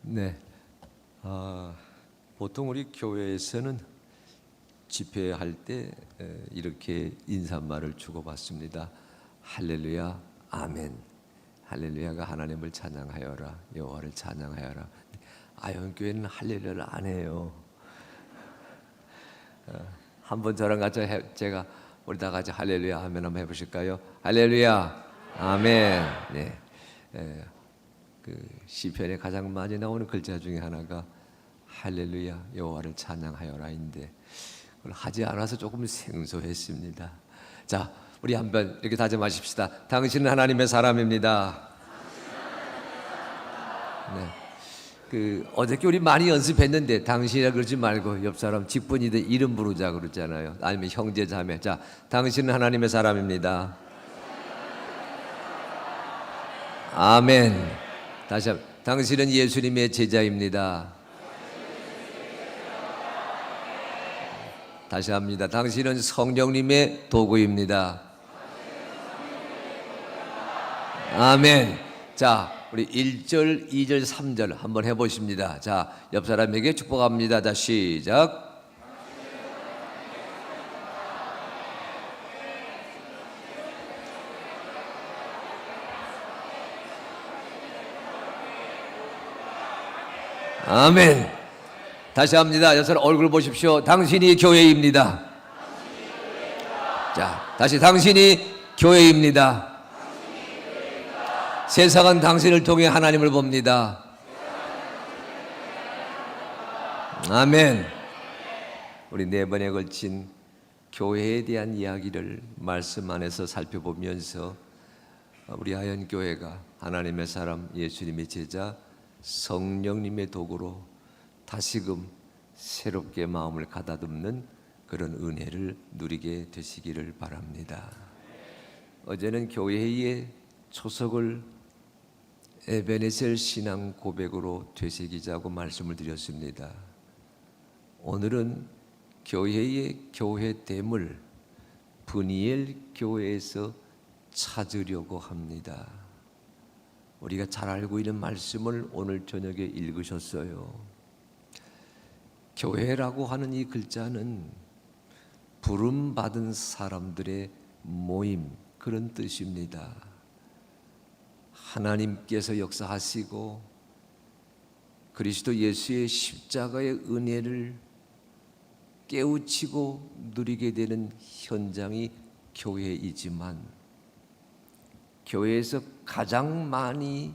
네, 보통 우리 교회에서는 집회할 때 이렇게 인사말을 주고받습니다. 할렐루야, 아멘. 할렐루야가 하나님을 찬양하여라, 여호와를 찬양하여라. 아현교회는 할렐루야를 안 해요. 한번 저랑 같이 제가 우리 다 같이 할렐루야 아멘 한번 해보실까요? 할렐루야, 아멘. 네. 그 시편에 가장 많이 나오는 글자 중에 하나가 할렐루야 여호와를 찬양하여라인데 그걸 하지 않아서 조금 생소했습니다. 자, 우리 한번 이렇게 다짐하십시다. 당신은 하나님의 사람입니다. 네. 어저께 우리 많이 연습했는데 당신이라 그러지 말고 옆 사람 직분이든 이름 부르자 그러잖아요. 아니면 형제 자매. 자, 당신은 하나님의 사람입니다. 아멘. 다시 한번, 당신은 예수님의 제자입니다. 다시 합니다. 당신은 성령님의 도구입니다. 아멘. 자, 우리 1절, 2절, 3절 한번 해보십니다. 자, 옆 사람에게 축복합니다. 자, 시작. 아멘. 다시 합니다. 여러분 얼굴 보십시오. 당신이 교회입니다. 자, 다시 당신이 교회입니다. 세상은 당신을 통해 하나님을 봅니다. 아멘. 우리 4번에 걸친 교회에 대한 이야기를 말씀 안에서 살펴보면서 우리 아현교회가 하나님의 사람, 예수님의 제자, 성령님의 도구로 다시금 새롭게 마음을 가다듬는 그런 은혜를 누리게 되시기를 바랍니다. 어제는 교회의 초석을 에베네셀 신앙 고백으로 되새기자고 말씀을 드렸습니다. 오늘은 교회의 교회됨을 브니엘 교회에서 찾으려고 합니다. 우리가 잘 알고 있는 말씀을 오늘 저녁에 읽으셨어요. 교회라고 하는 이 글자는 부름받은 사람들의 모임, 그런 뜻입니다. 하나님께서 역사하시고 그리스도 예수의 십자가의 은혜를 깨우치고 누리게 되는 현장이 교회이지만 교회에서 가장 많이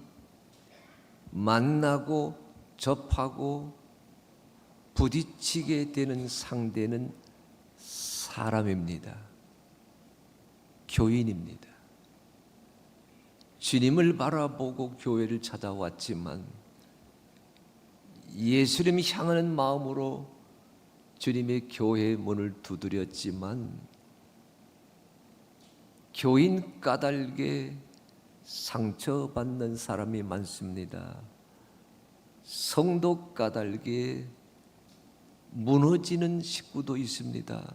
만나고 접하고 부딪히게 되는 상대는 사람입니다. 교인입니다. 주님을 바라보고 교회를 찾아왔지만 예수님이 향하는 마음으로 주님의 교회의 문을 두드렸지만 교인 까닭에 상처받는 사람이 많습니다. 성도 까닭에 무너지는 식구도 있습니다.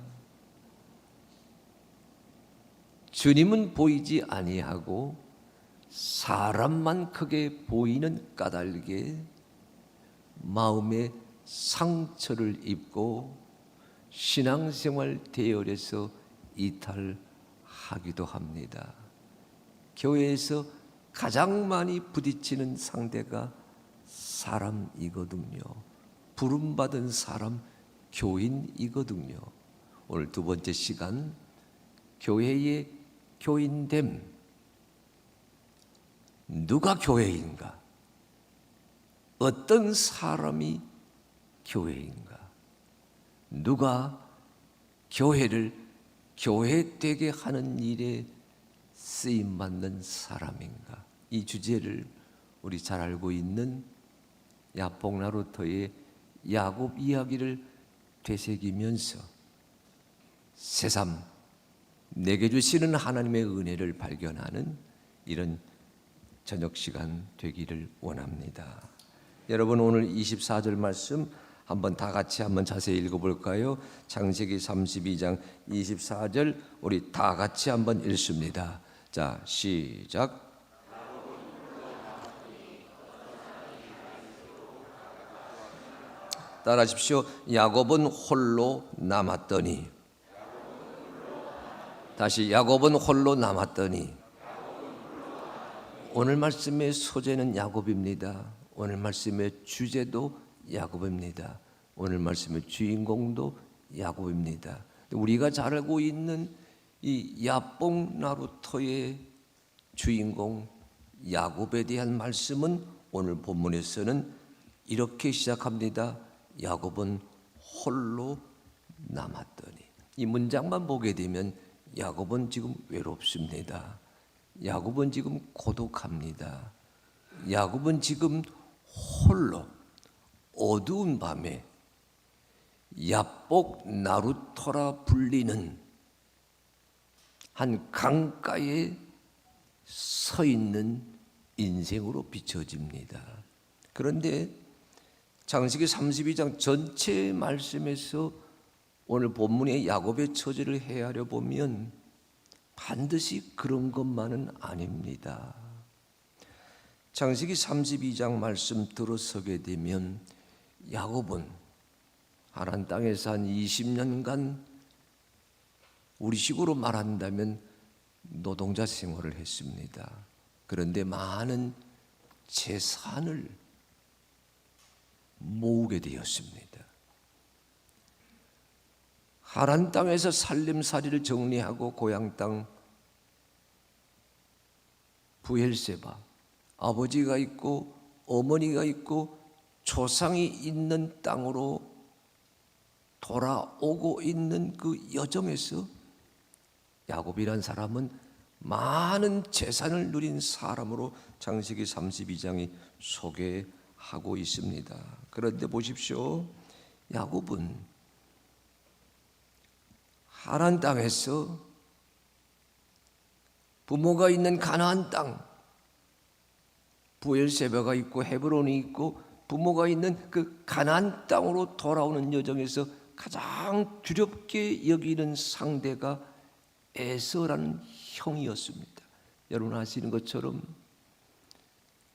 주님은 보이지 아니하고 사람만 크게 보이는 까닭에 마음에 상처를 입고 신앙생활 대열에서 이탈하기도 합니다. 교회에서 가장 많이 부딪히는 상대가 사람이거든요. 부름받은 사람, 교인이거든요. 오늘 두 번째 시간, 교회의 교인됨. 누가 교회인가? 어떤 사람이 교회인가? 누가 교회를 교회되게 하는 일에 쓰임받는 사람인가? 이 주제를 우리 잘 알고 있는 야복나루터의 야곱 이야기를 되새기면서 새삼 내게 주시는 하나님의 은혜를 발견하는 이런 저녁 시간 되기를 원합니다. 여러분, 오늘 24절 말씀 한번 다 같이 한번 자세히 읽어볼까요? 창세기 32장 24절 우리 다 같이 한번 읽습니다. 자, 시작. 따라하십시오. 야곱은 홀로 남았더니. 다시 야곱은 홀로 남았더니. 오늘 말씀의 소재는 야곱입니다. 오늘 말씀의 주제도 야곱입니다. 오늘 말씀의 주인공도 야곱입니다. 우리가 잘 알고 있는 이 야뽕 나루토의 주인공 야곱에 대한 말씀은 오늘 본문에서는 이렇게 시작합니다. 야곱은 홀로 남았더니. 이 문장만 보게 되면 야곱은 지금 외롭습니다. 야곱은 지금 고독합니다. 야곱은 지금 홀로 어두운 밤에 야복 나루토라 불리는 한 강가에 서 있는 인생으로 비춰집니다. 그런데 창세기 32장 전체 말씀에서 오늘 본문의 야곱의 처지를 헤아려 보면 반드시 그런 것만은 아닙니다. 창세기 32장 말씀 들어서게 되면 야곱은 하란 땅에서 한 20년간 우리식으로 말한다면 노동자 생활을 했습니다. 그런데 많은 재산을 모으게 되었습니다. 하란 땅에서 살림살이를 정리하고 고향 땅 부엘세바, 아버지가 있고 어머니가 있고 조상이 있는 땅으로 돌아오고 있는 그 여정에서 야곱이란 사람은 많은 재산을 누린 사람으로 창세기 32장이 소개하고 있습니다. 그런데 보십시오. 야곱은 하란 땅에서 부모가 있는 가나안 땅, 부엘세바가 있고 헤브론이 있고 부모가 있는 그 가나안 땅으로 돌아오는 여정에서 가장 두렵게 여기는 상대가 에서라는 형이었습니다. 여러분 아시는 것처럼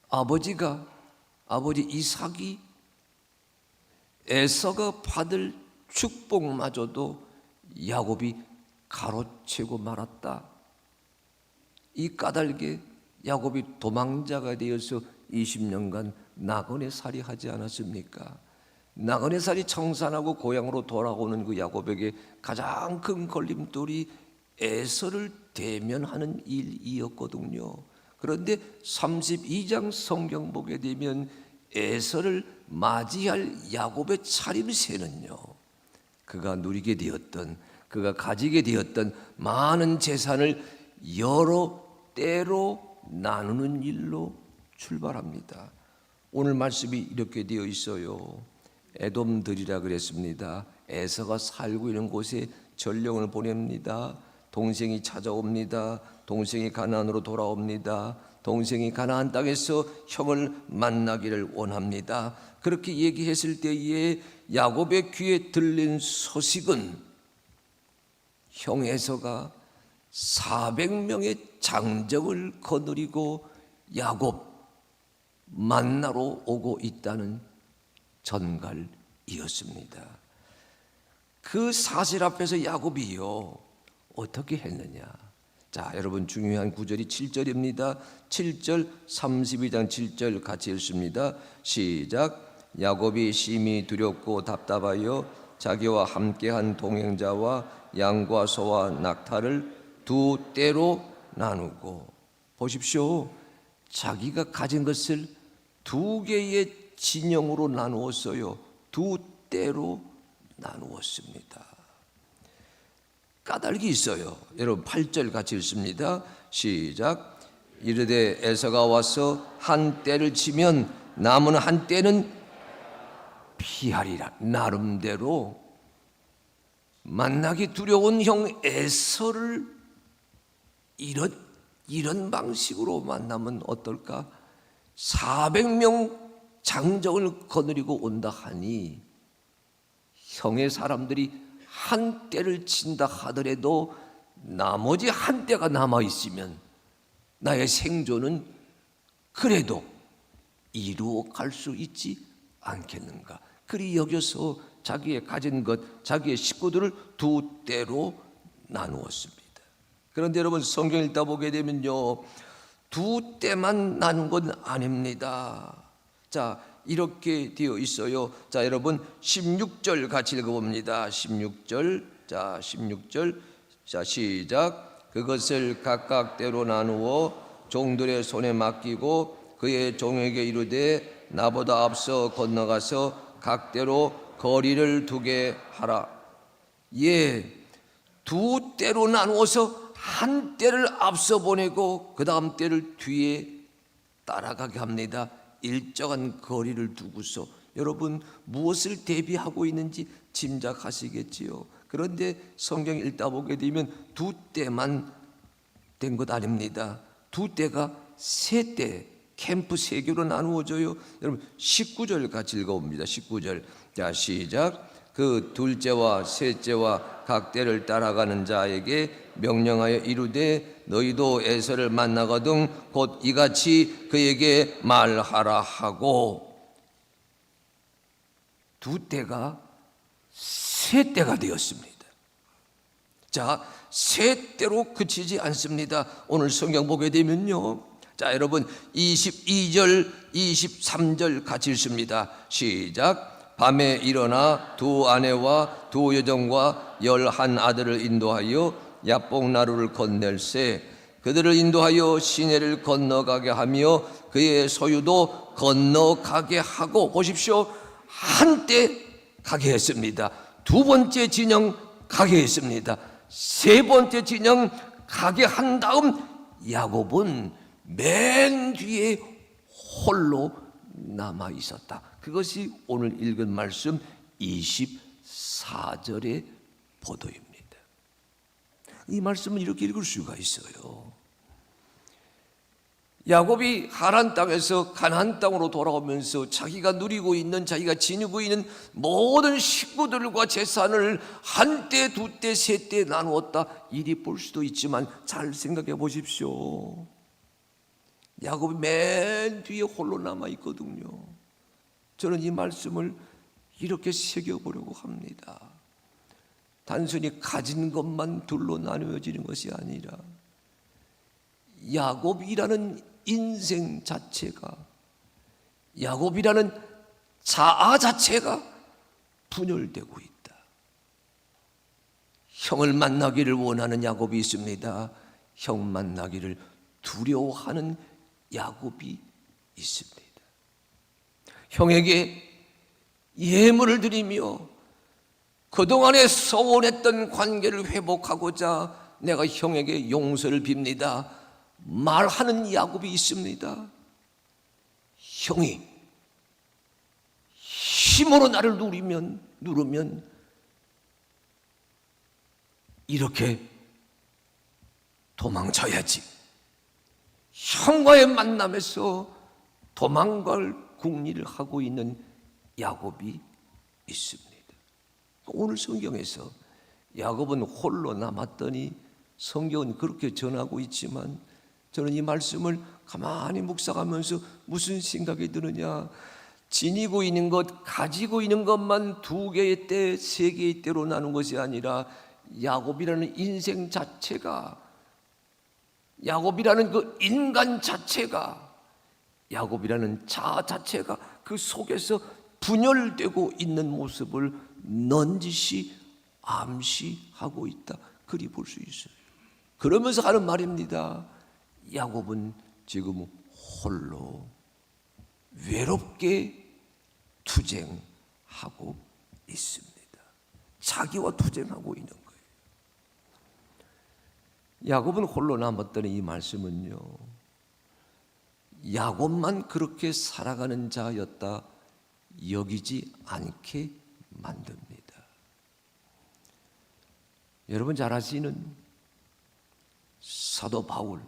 아버지 이삭이 에서가 받을 축복마저도 야곱이 가로채고 말았다. 이 까닭에 야곱이 도망자가 되어서 20년간 나그네 살이 하지 않았습니까? 나그네 살이 청산하고 고향으로 돌아오는 그 야곱에게 가장 큰 걸림돌이 에서를 대면하는 일이었거든요. 그런데 32장 성경 보게 되면 에서를 맞이할 야곱의 차림새는요, 그가 누리게 되었던, 그가 가지게 되었던 많은 재산을 여러 때로 나누는 일로 출발합니다. 오늘 말씀이 이렇게 되어 있어요. 에돔들이라 그랬습니다. 에서가 살고 있는 곳에 전령을 보냅니다. 동생이 찾아옵니다. 동생이 가나안으로 돌아옵니다. 동생이 가나안 땅에서 형을 만나기를 원합니다. 그렇게 얘기했을 때에 야곱의 귀에 들린 소식은 형 에서가 400명의 장정을 거느리고 야곱 만나러 오고 있다는 전갈이었습니다. 그 사실 앞에서 야곱이요 어떻게 했느냐? 자, 여러분 중요한 구절이 7절입니다. 7절 32장 7절 같이 읽습니다. 시작. 야곱이 심히 두렵고 답답하여 자기와 함께한 동행자와 양과 소와 낙타를 두 떼로 나누고. 보십시오. 자기가 가진 것을 두 개의 진영으로 나누었어요. 두 떼로 나누었습니다. 까닭이 있어요. 여러분 8절 같이 읽습니다. 시작. 이르되 에서가 와서 한 떼를 치면 남은 한 떼는 피하리라. 나름대로 만나기 두려운 형 에서를 이런 방식으로 만나면 어떨까? 400명 장정을 거느리고 온다 하니 형의 사람들이 한 떼를 친다 하더라도 나머지 한 떼가 남아있으면 나의 생존은 그래도 이루어갈 수 있지 않겠는가? 그리 여겨서 자기의 가진 것, 자기의 식구들을 두 떼로 나누었습니다. 그런데 여러분, 성경 읽다 보게 되면요, 두 떼만 나눈 건 아닙니다. 자, 이렇게 되어 있어요. 자, 여러분 16절 같이 읽어봅니다. 16절. 자, 16절. 자, 시작. 그것을 각각 떼로 나누어 종들의 손에 맡기고 그의 종에게 이르되 나보다 앞서 건너가서 각 떼로 거리를 두게 하라. 예, 두 떼로 나누어서 한 떼를 앞서 보내고 그 다음 떼를 뒤에 따라가게 합니다. 일정한 거리를 두고서. 여러분, 무엇을 대비하고 있는지 짐작하시겠지요. 그런데 성경 읽다 보게 되면 두 떼만 된 것 아닙니다. 두 떼가 세 떼, 캠프 세 개로 나누어져요. 여러분 19절 같이 읽어봅니다. 19절. 자, 시작. 그 둘째와 셋째와 각 떼를 따라가는 자에게 명령하여 이르되 너희도 에서를 만나거든 곧 이같이 그에게 말하라 하고. 두 떼가 세 떼가 되었습니다. 자, 세 떼로 그치지 않습니다. 오늘 성경 보게 되면요, 자, 여러분 22절 23절 같이 읽습니다. 시작. 밤에 일어나 두 아내와 두 여종과 11 아들을 인도하여 야복나루를 건넬세 그들을 인도하여 시내를 건너가게 하며 그의 소유도 건너가게 하고. 보십시오, 한때 가게 했습니다. 두 번째 진영 가게 했습니다. 세 번째 진영 가게 한 다음 야곱은 맨 뒤에 홀로 남아 있었다. 그것이 오늘 읽은 말씀 24절의 보도입니다. 이 말씀은 이렇게 읽을 수가 있어요. 야곱이 하란 땅에서 가나안 땅으로 돌아오면서 자기가 누리고 있는, 자기가 지니고 있는 모든 식구들과 재산을 한때, 두때, 세때 나누었다, 이리 볼 수도 있지만 잘 생각해 보십시오. 야곱이 맨 뒤에 홀로 남아 있거든요. 저는 이 말씀을 이렇게 새겨보려고 합니다. 단순히 가진 것만 둘로 나누어지는 것이 아니라 야곱이라는 인생 자체가, 야곱이라는 자아 자체가 분열되고 있다. 형을 만나기를 원하는 야곱이 있습니다. 형 만나기를 두려워하는 야곱이 있습니다. 형에게 예물을 드리며 그동안에 소원했던 관계를 회복하고자 내가 형에게 용서를 빕니다 말하는 야곱이 있습니다. 형이 힘으로 나를 누르면 이렇게 도망쳐야지. 형과의 만남에서 도망갈 궁리를 하고 있는 야곱이 있습니다. 오늘 성경에서 야곱은 홀로 남았더니 성경은 그렇게 전하고 있지만 저는 이 말씀을 가만히 묵상하면서 무슨 생각이 드느냐, 지니고 있는 것, 가지고 있는 것만 두 개의 때, 세 개의 때로 나눈 것이 아니라 야곱이라는 인생 자체가, 야곱이라는 그 인간 자체가, 야곱이라는 자아 자체가 그 속에서 분열되고 있는 모습을 넌지시 암시하고 있다, 그리 볼 수 있어요. 그러면서 하는 말입니다. 야곱은 지금 홀로 외롭게 투쟁하고 있습니다. 자기와 투쟁하고 있는 거예요. 야곱은 홀로 남았더니 이 말씀은요, 야곱만 그렇게 살아가는 자였다 여기지 않게 만듭니다. 여러분 잘 아시는 사도 바울,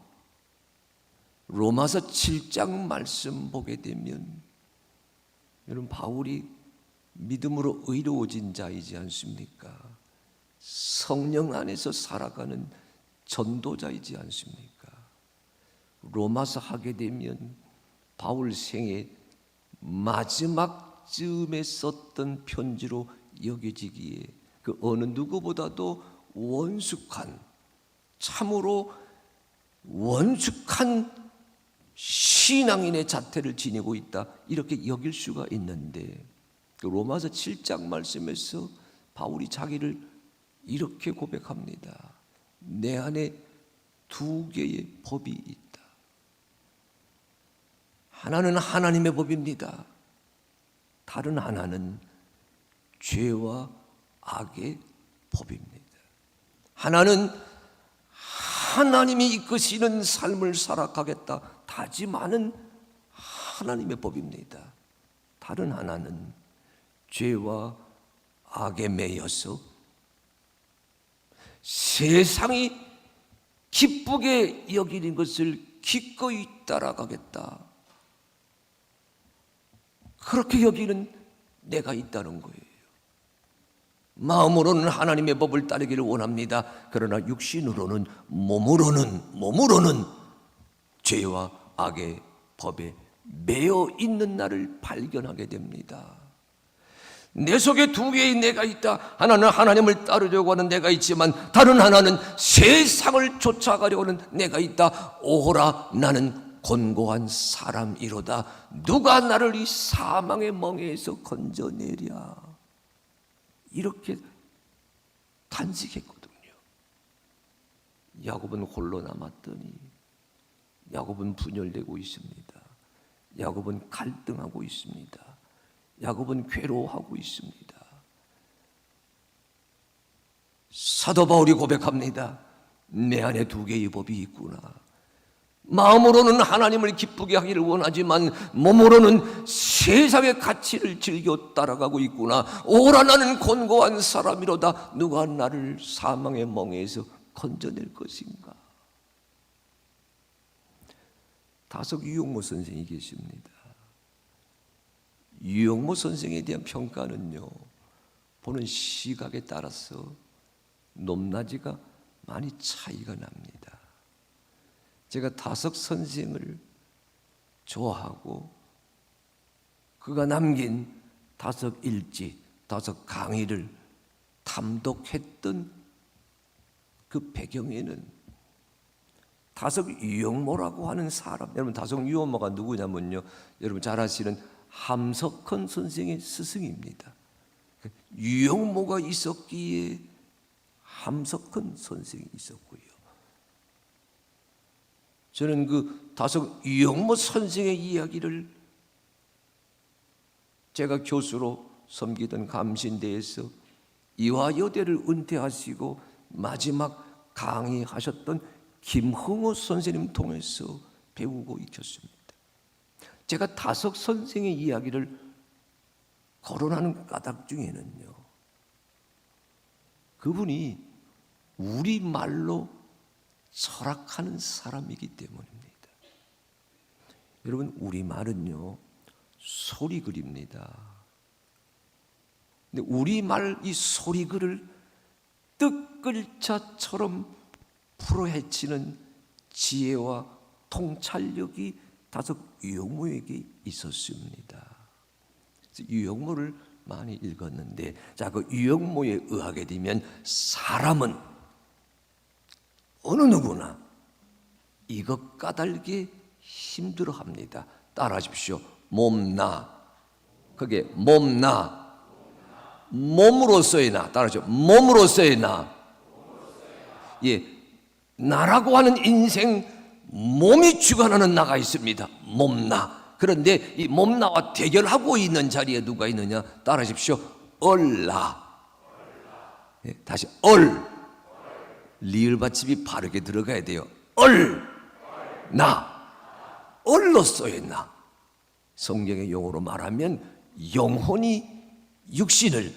로마서 7장 말씀 보게 되면 여러분 바울이 믿음으로 의로워진 자이지 않습니까? 성령 안에서 살아가는 전도자이지 않습니까? 로마서 하게 되면 바울 생의 마지막 즈음에 썼던 편지로 여겨지기에 그 어느 누구보다도 원숙한, 참으로 원숙한 신앙인의 자태를 지니고 있다, 이렇게 여길 수가 있는데, 로마서 7장 말씀에서 바울이 자기를 이렇게 고백합니다. 내 안에 두 개의 법이 있다. 하나는 하나님의 법입니다. 다른 하나는 죄와 악의 법입니다. 하나는 하나님이 이끄시는 삶을 살아가겠다 다짐하는 하나님의 법입니다. 다른 하나는 죄와 악에 매여서 세상이 기쁘게 여기는 것을 기꺼이 따라가겠다, 그렇게 여기는 내가 있다는 거예요. 마음으로는 하나님의 법을 따르기를 원합니다. 그러나 육신으로는, 몸으로는 죄와 악의 법에 매여 있는 나를 발견하게 됩니다. 내 속에 두 개의 내가 있다. 하나는 하나님을 따르려고 하는 내가 있지만, 다른 하나는 세상을 쫓아가려고 하는 내가 있다. 오호라, 나는 곤고한 사람이로다. 누가 나를 이 사망의 멍에에서 건져내랴. 이렇게 탄식했거든요. 야곱은 홀로 남았더니 야곱은 분열되고 있습니다. 야곱은 갈등하고 있습니다. 야곱은 괴로워하고 있습니다. 사도 바울이 고백합니다. 내 안에 두 개의 법이 있구나. 마음으로는 하나님을 기쁘게 하기를 원하지만 몸으로는 세상의 가치를 즐겨 따라가고 있구나. 오라, 나는 곤고한 사람이로다. 누가 나를 사망의 멍에서 건져낼 것인가. 다석 유영모 선생이 계십니다. 유영모 선생에 대한 평가는요, 보는 시각에 따라서 높낮이가 많이 차이가 납니다. 제가 다석 선생을 좋아하고 그가 남긴 다석 일지, 다석 강의를 탐독했던 그 배경에는 다석 유영모라고 하는 사람, 여러분 다석 유영모가 누구냐면요, 여러분 잘 아시는 함석헌 선생의 스승입니다. 유영모가 있었기에 함석헌 선생이 있었고요. 저는 그 다석 유영모 선생의 이야기를 제가 교수로 섬기던 감신대에서 이화여대를 은퇴하시고 마지막 강의하셨던 김흥호 선생님 통해서 배우고 익혔습니다. 제가 다석 선생의 이야기를 거론하는 까닭 중에는요, 그분이 우리말로 철학하는 사람이기 때문입니다. 여러분, 우리말은요 소리글입니다. 근데 우리말 이 소리글을 뜻글자처럼 풀어헤치는 지혜와 통찰력이 다석 유영모에게 있었습니다. 그래서 유영모를 많이 읽었는데, 자, 그 유영모에 의하게 되면 사람은 어느 누구나 이것 까닭에 힘들어합니다. 따라하십시오. 몸나, 그게 몸나, 몸으로서의 나. 따라하십시오. 몸으로서의 나. 예, 나라고 하는 인생, 몸이 주관하는 나가 있습니다. 몸나. 그런데 이 몸나와 대결하고 있는 자리에 누가 있느냐? 따라하십시오. 얼나. 예, 다시 리을 받침이 바르게 들어가야 돼요. 나. 얼로서의 나. 성경의 용어로 말하면 영혼이 육체를,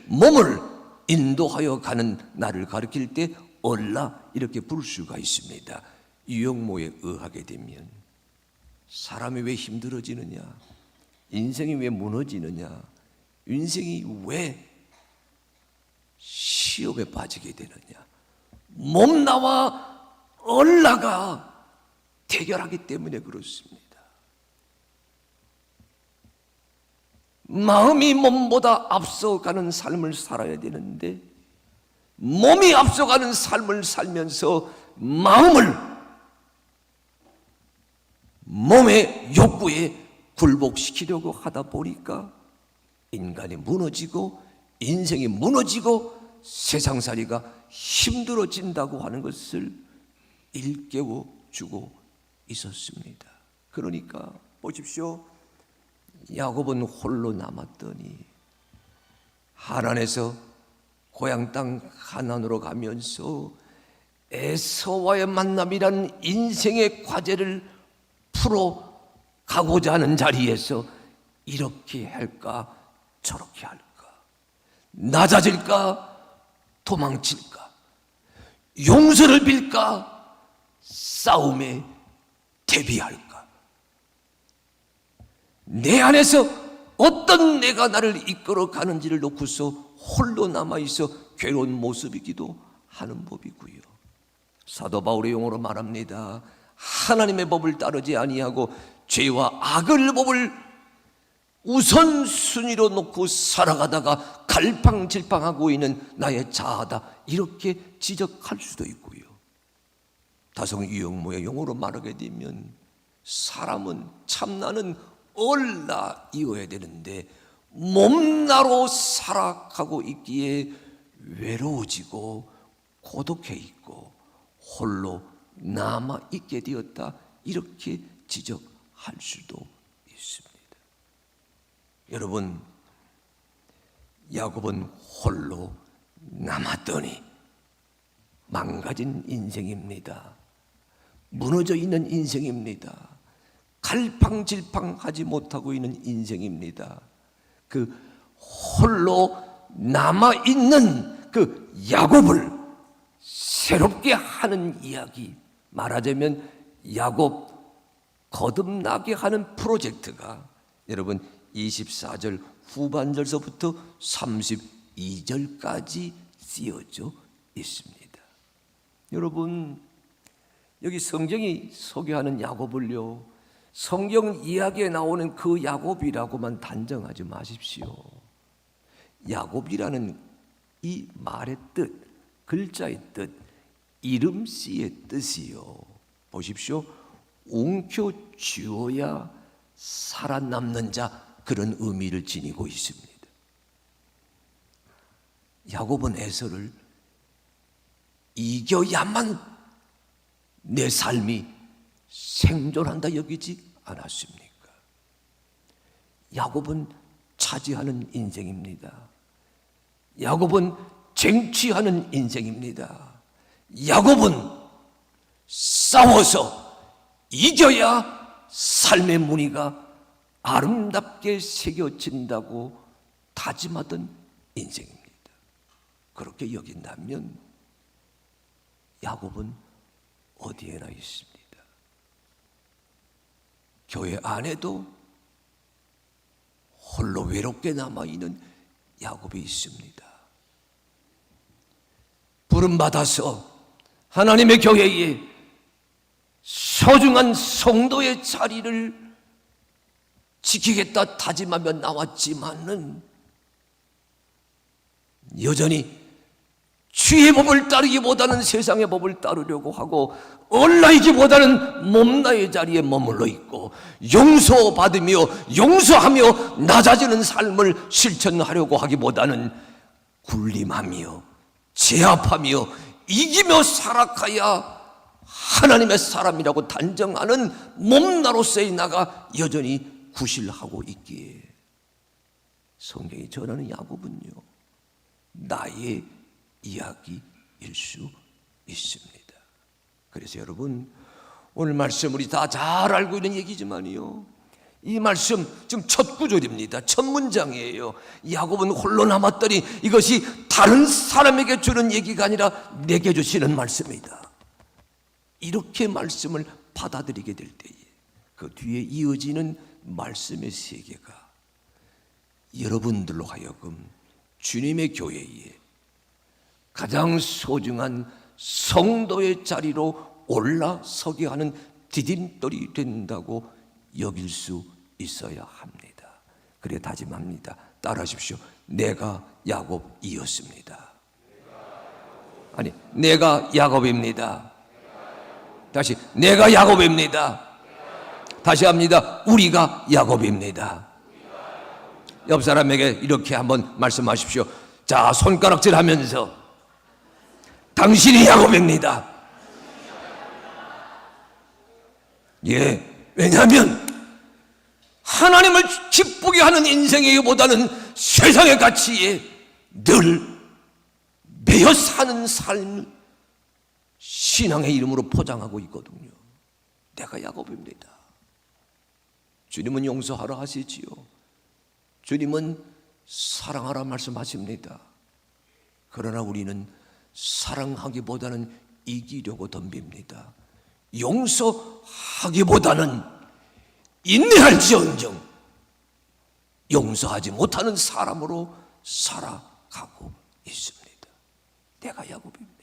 몸을 인도하여 가는 나를 가리킬 때 얼라, 이렇게 부를 수가 있습니다. 유영모에 의하게 되면 사람이 왜 힘들어지느냐, 인생이 왜 무너지느냐, 인생이 왜 시험에 빠지게 되느냐, 몸나와 얼라가 대결하기 때문에 그렇습니다. 마음이 몸보다 앞서가는 삶을 살아야 되는데 몸이 앞서가는 삶을 살면서 마음을 몸의 욕구에 굴복시키려고 하다 보니까 인간이 무너지고 인생이 무너지고 세상살이가 힘들어진다고 하는 것을 일깨워 주고 있었습니다. 그러니까 보십시오. 야곱은 홀로 남았더니 하란에서 고향 땅 가나안으로 가면서 에서와의 만남이란 인생의 과제를 풀어 가고자 하는 자리에서 이렇게 할까 저렇게 할까, 낮아질까 도망칠까, 용서를 빌까 싸움에 대비할까, 내 안에서 어떤 내가 나를 이끌어 가는지를 놓고서 홀로 남아있어 괴로운 모습이기도 하는 법이고요. 사도 바울의 용어로 말합니다. 하나님의 법을 따르지 아니하고 죄와 악을 법을 우선순위로 놓고 살아가다가 갈팡질팡하고 있는 나의 자아다, 이렇게 지적할 수도 있고요. 다성 유영모의 용어로 말하게 되면 사람은 참나는 얼나이어야 되는데 몸나로 살아가고 있기에 외로워지고 고독해 있고 홀로 남아있게 되었다, 이렇게 지적할 수도 있습니다. 여러분, 야곱은 홀로 남았더니 망가진 인생입니다. 무너져 있는 인생입니다. 갈팡질팡하지 못하고 있는 인생입니다. 그 홀로 남아있는 그 야곱을 새롭게 하는 이야기, 말하자면 야곱 거듭나게 하는 프로젝트가 여러분 24절 후반절서부터 32절까지 쓰여져 있습니다. 여러분, 여기 성경이 소개하는 야곱을요, 성경 이야기에 나오는 그 야곱이라고만 단정하지 마십시오. 야곱이라는 이 말의 뜻, 글자의 뜻, 이름씨의 뜻이요, 보십시오. 웅켜 주어야 살아남는 자, 그런 의미를 지니고 있습니다. 야곱은 에서를 이겨야만 내 삶이 생존한다 여기지 않았습니까? 야곱은 차지하는 인생입니다. 야곱은 쟁취하는 인생입니다. 야곱은 싸워서 이겨야 삶의 무늬가 아름답게 새겨진다고 다짐하던 인생입니다. 그렇게 여긴다면 야곱은 어디에나 있습니다. 교회 안에도 홀로 외롭게 남아있는 야곱이 있습니다. 부름받아서 하나님의 교회에 소중한 성도의 자리를 지키겠다 다짐하며 나왔지만은 여전히 주의 법을 따르기보다는 세상의 법을 따르려고 하고 얼라이기보다는 몸나의 자리에 머물러 있고 용서받으며 용서하며 낮아지는 삶을 실천하려고 하기보다는 군림하며 제압하며 이기며 살아가야 하나님의 사람이라고 단정하는 몸나로서의 나가 여전히 구실하고 있기에 성경이 전하는 야곱은요, 나의 이야기일 수 있습니다. 그래서 여러분, 오늘 말씀 우리 다 잘 알고 있는 얘기지만요, 이 말씀 지금 첫 구절입니다. 첫 문장이에요. 야곱은 홀로 남았더니 이것이 다른 사람에게 주는 얘기가 아니라 내게 주시는 말씀이다. 이렇게 말씀을 받아들이게 될 때에 그 뒤에 이어지는 말씀의 세계가 여러분들로 하여금 주님의 교회에 가장 소중한 성도의 자리로 올라서게 하는 디딤돌이 된다고 여길 수 있어야 합니다. 그래 다짐합니다. 따라하십시오. 내가 야곱이었습니다. 아니, 내가 야곱입니다. 다시, 내가 야곱입니다. 다시 합니다. 우리가 야곱입니다. 옆 사람에게 이렇게 한번 말씀하십시오. 자, 손가락질 하면서 당신이 야곱입니다. 예, 왜냐하면 하나님을 기쁘게 하는 인생이보다는 세상의 가치에 늘 매여 사는 삶을 신앙의 이름으로 포장하고 있거든요. 내가 야곱입니다. 주님은 용서하라 하시지요. 주님은 사랑하라 말씀하십니다. 그러나 우리는 사랑하기보다는 이기려고 덤빕니다. 용서하기보다는 인내할지언정 용서하지 못하는 사람으로 살아가고 있습니다. 내가 야곱입니다.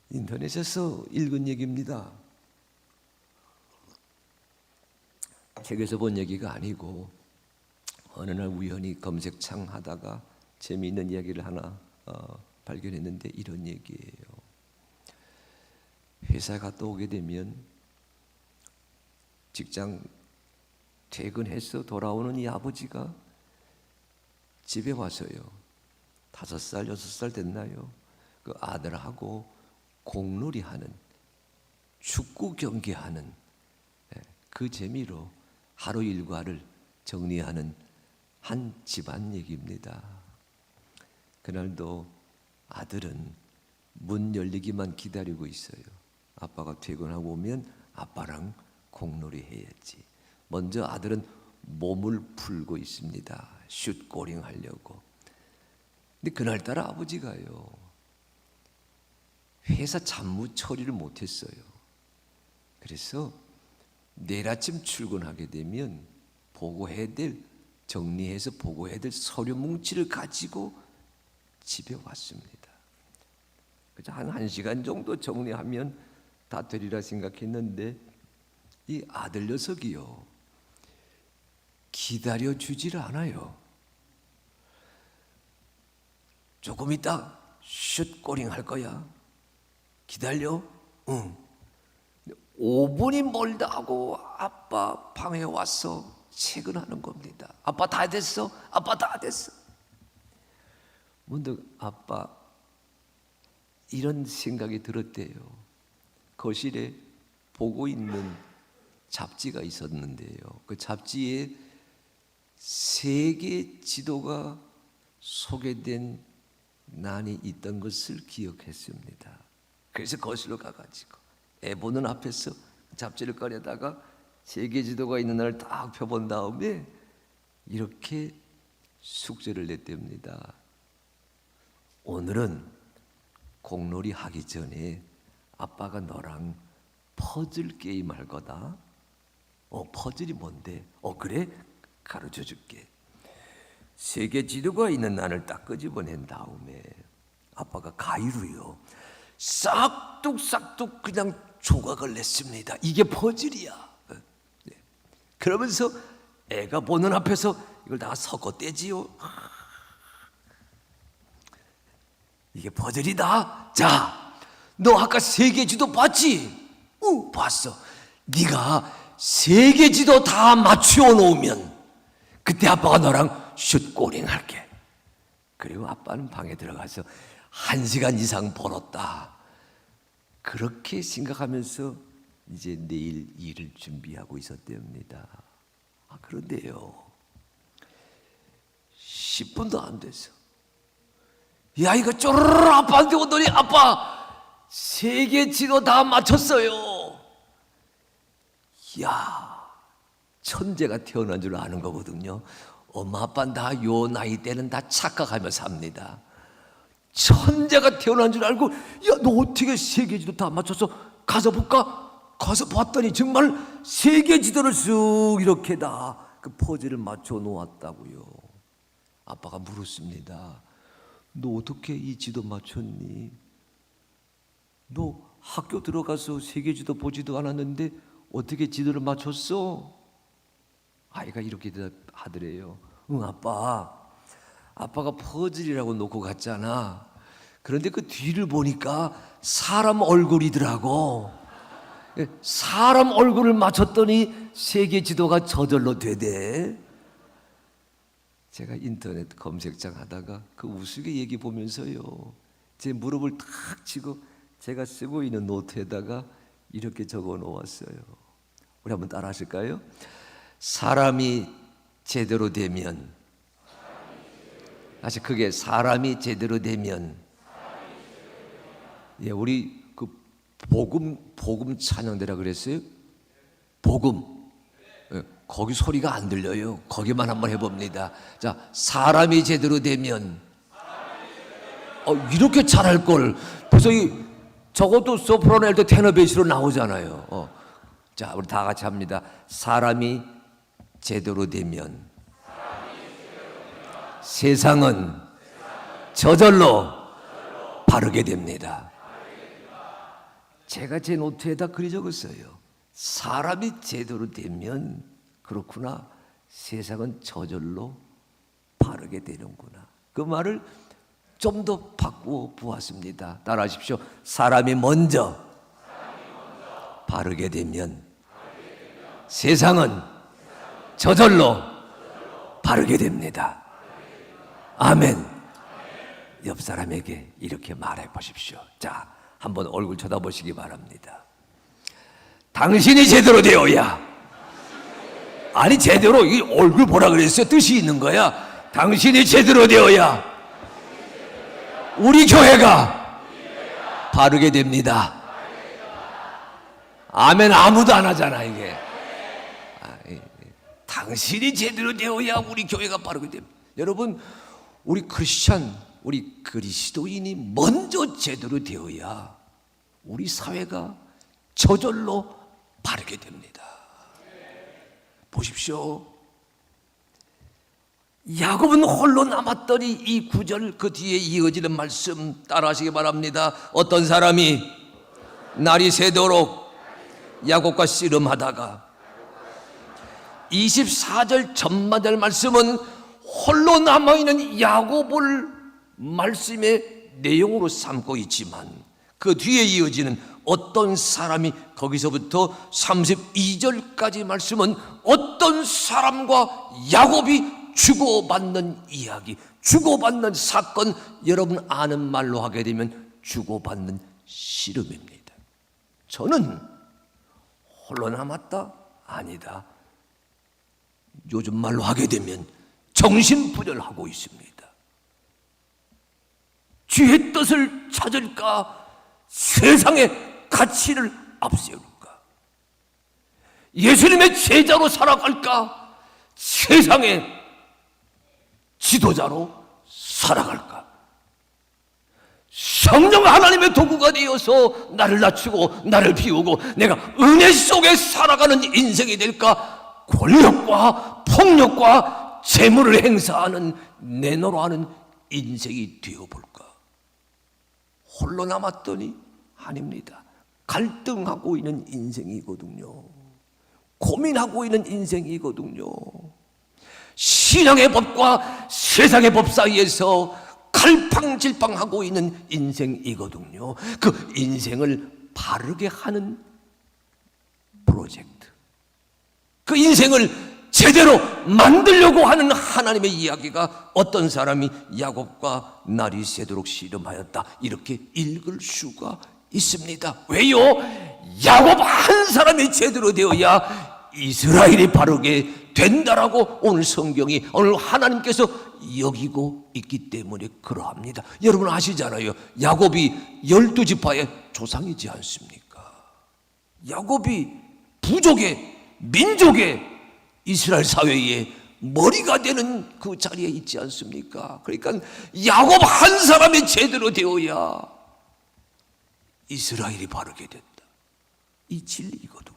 인터넷에서 읽은 얘기입니다. 책에서 본 얘기가 아니고 어느 날 우연히 검색창 하다가 재미있는 이야기를 하나 발견했는데 이런 얘기예요. 회사에 갔다 오게 되면 직장 퇴근해서 돌아오는 이 아버지가 집에 와서요, 5살, 6살 됐나요? 그 아들하고 공놀이 하는, 축구 경기하는 그 재미로 하루 일과를 정리하는 한 집안 얘기입니다. 그날도 아들은 문 열리기만 기다리고 있어요. 아빠가 퇴근하고 오면 아빠랑 공놀이 해야지. 먼저 아들은 몸을 풀고 있습니다. 슛고링 하려고. 근데 그날따라 아버지가요, 회사 잡무 처리를 못했어요. 그래서 내일 아침 출근하게 되면 정리해서 보고해야 될 서류 뭉치를 가지고 집에 왔습니다. 그래서 한 1시간 정도 정리하면 다 되리라 생각했는데 이 아들 녀석이요, 기다려주질 않아요. 조금 있다 슛고링 할 거야. 기다려? 응. 5분이 멀다 하고 아빠 방에 와서 퇴근하는 겁니다. 아빠 다 됐어? 아빠 다 됐어? 문득 아빠 이런 생각이 들었대요. 거실에 보고 있는 잡지가 있었는데요, 그 잡지에 세계 지도가 소개된 난이 있던 것을 기억했습니다. 그래서 거실로 가가지고 애 보는 앞에서 잡지를 꺼내다가 세계 지도가 있는 날을 딱 펴본 다음에 이렇게 숙제를 냈답니다. 오늘은 공놀이 하기 전에 아빠가 너랑 퍼즐 게임 할 거다. 퍼즐이 뭔데? 그래? 가르쳐 줄게. 세계 지도가 있는 난을 딱 끄집어낸 다음에 아빠가 가위로요, 싹둑싹둑 그냥 조각을 냈습니다. 이게 퍼즐이야. 그러면서 애가 보는 앞에서 이걸 다 섞어 떼지요. 이게 퍼즐이다. 자, 너 아까 세계 지도 봤지? 응, 봤어. 네가 세계 지도 다 맞추어 놓으면 그때 아빠가 너랑 슛고링 할게. 그리고 아빠는 방에 들어가서 1시간 이상 벌었다. 그렇게 생각하면서 이제 내일 일을 준비하고 있었답니다. 그런데요, 10분도 안 돼서 이 아이가 쪼르르 아빠한테 오더니 아빠 세계 지도 다 맞췄어요. 이야, 천재가 태어난 줄 아는 거거든요. 엄마 아빠는 다 요 나이 때는 다 착각하며 삽니다. 천재가 태어난 줄 알고, 야, 너 어떻게 세계 지도 다 맞춰서 가서 볼까? 가서 봤더니 정말 세계 지도를 쑥 이렇게 다 그 퍼즐을 맞춰 놓았다고요. 아빠가 물었습니다. 너 어떻게 이 지도 맞췄니? 너 학교 들어가서 세계 지도 보지도 않았는데 어떻게 지도를 맞췄어? 아이가 이렇게 대답하더래요. 응, 아빠가 퍼즐이라고 놓고 갔잖아. 그런데 그 뒤를 보니까 사람 얼굴이더라고. 사람 얼굴을 맞췄더니 세계 지도가 저절로 되대. 제가 인터넷 검색창 하다가 그 우스개 얘기 보면서요, 제 무릎을 탁 치고 제가 쓰고 있는 노트에다가 이렇게 적어 놓았어요. 우리 한번 따라 하실까요? 사람이 제대로 되면, 다시 크게, 사람이 제대로 되면. 예, 우리 그 복음 찬양대라 그랬어요? 복음. 예, 거기 소리가 안 들려요. 거기만 한번 해봅니다. 자, 사람이 제대로 되면. 이렇게 잘할 걸. 벌써 적어도 소프라노 알토 테너 베이스로 나오잖아요. 자, 우리 다 같이 합니다. 사람이 제대로 되면 세상은 저절로 바르게 됩니다. 제가 제 노트에다 글이 적었어요. 사람이 제대로 되면, 그렇구나, 세상은 저절로 바르게 되는구나. 그 말을 좀 더 바꾸어 보았습니다. 따라하십시오. 사람이 먼저 바르게 되면 세상은 저절로 바르게 됩니다. 아멘. 옆 사람에게 이렇게 말해 보십시오. 자, 한번 얼굴 쳐다보시기 바랍니다. 당신이 제대로 되어야, 아니 제대로, 이 얼굴 보라 그랬어요. 뜻이 있는 거야. 당신이 제대로 되어야 우리 교회가 바르게 됩니다. 아멘. 아무도 안 하잖아 이게. 당신이 제대로 되어야 우리 교회가 바르게 됩니다. 여러분, 우리 크리스찬, 우리 그리스도인이 먼저 제대로 되어야 우리 사회가 저절로 바르게 됩니다. 보십시오. 야곱은 홀로 남았더니 이 구절 그 뒤에 이어지는 말씀 따라하시기 바랍니다. 어떤 사람이 날이 새도록 야곱과 씨름하다가, 24절 전반절 말씀은 홀로 남아있는 야곱을 말씀의 내용으로 삼고 있지만, 그 뒤에 이어지는 어떤 사람이, 거기서부터 32절까지 말씀은 어떤 사람과 야곱이 주고받는 이야기, 주고받는 사건, 여러분 아는 말로 하게 되면 주고받는 씨름입니다. 저는 홀로 남았다? 아니다. 요즘 말로 하게 되면 정신부절하고 있습니다. 주의 뜻을 찾을까? 세상의 가치를 앞세울까? 예수님의 제자로 살아갈까? 세상의 지도자로 살아갈까? 성령 하나님의 도구가 되어서 나를 낮추고 나를 비우고 내가 은혜 속에 살아가는 인생이 될까? 권력과 폭력과 재물을 행사하는, 내노로 하는 인생이 되어볼까? 홀로 남았더니 아닙니다. 갈등하고 있는 인생이거든요. 고민하고 있는 인생이거든요. 신앙의 법과 세상의 법 사이에서 갈팡질팡하고 있는 인생이거든요. 그 인생을 바르게 하는 프로젝트, 그 인생을 제대로 만들려고 하는 하나님의 이야기가 어떤 사람이 야곱과 날이 새도록 씨름하였다, 이렇게 읽을 수가 있습니다. 왜요? 야곱 한 사람이 제대로 되어야 이스라엘이 바르게 된다라고 오늘 성경이, 오늘 하나님께서 여기고 있기 때문에 그러합니다. 여러분 아시잖아요. 야곱이 12지파의 조상이지 않습니까? 야곱이 부족의, 민족의, 이스라엘 사회의 머리가 되는 그 자리에 있지 않습니까? 그러니까 야곱 한 사람이 제대로 되어야 이스라엘이 바르게 된다. 이 진리거든요.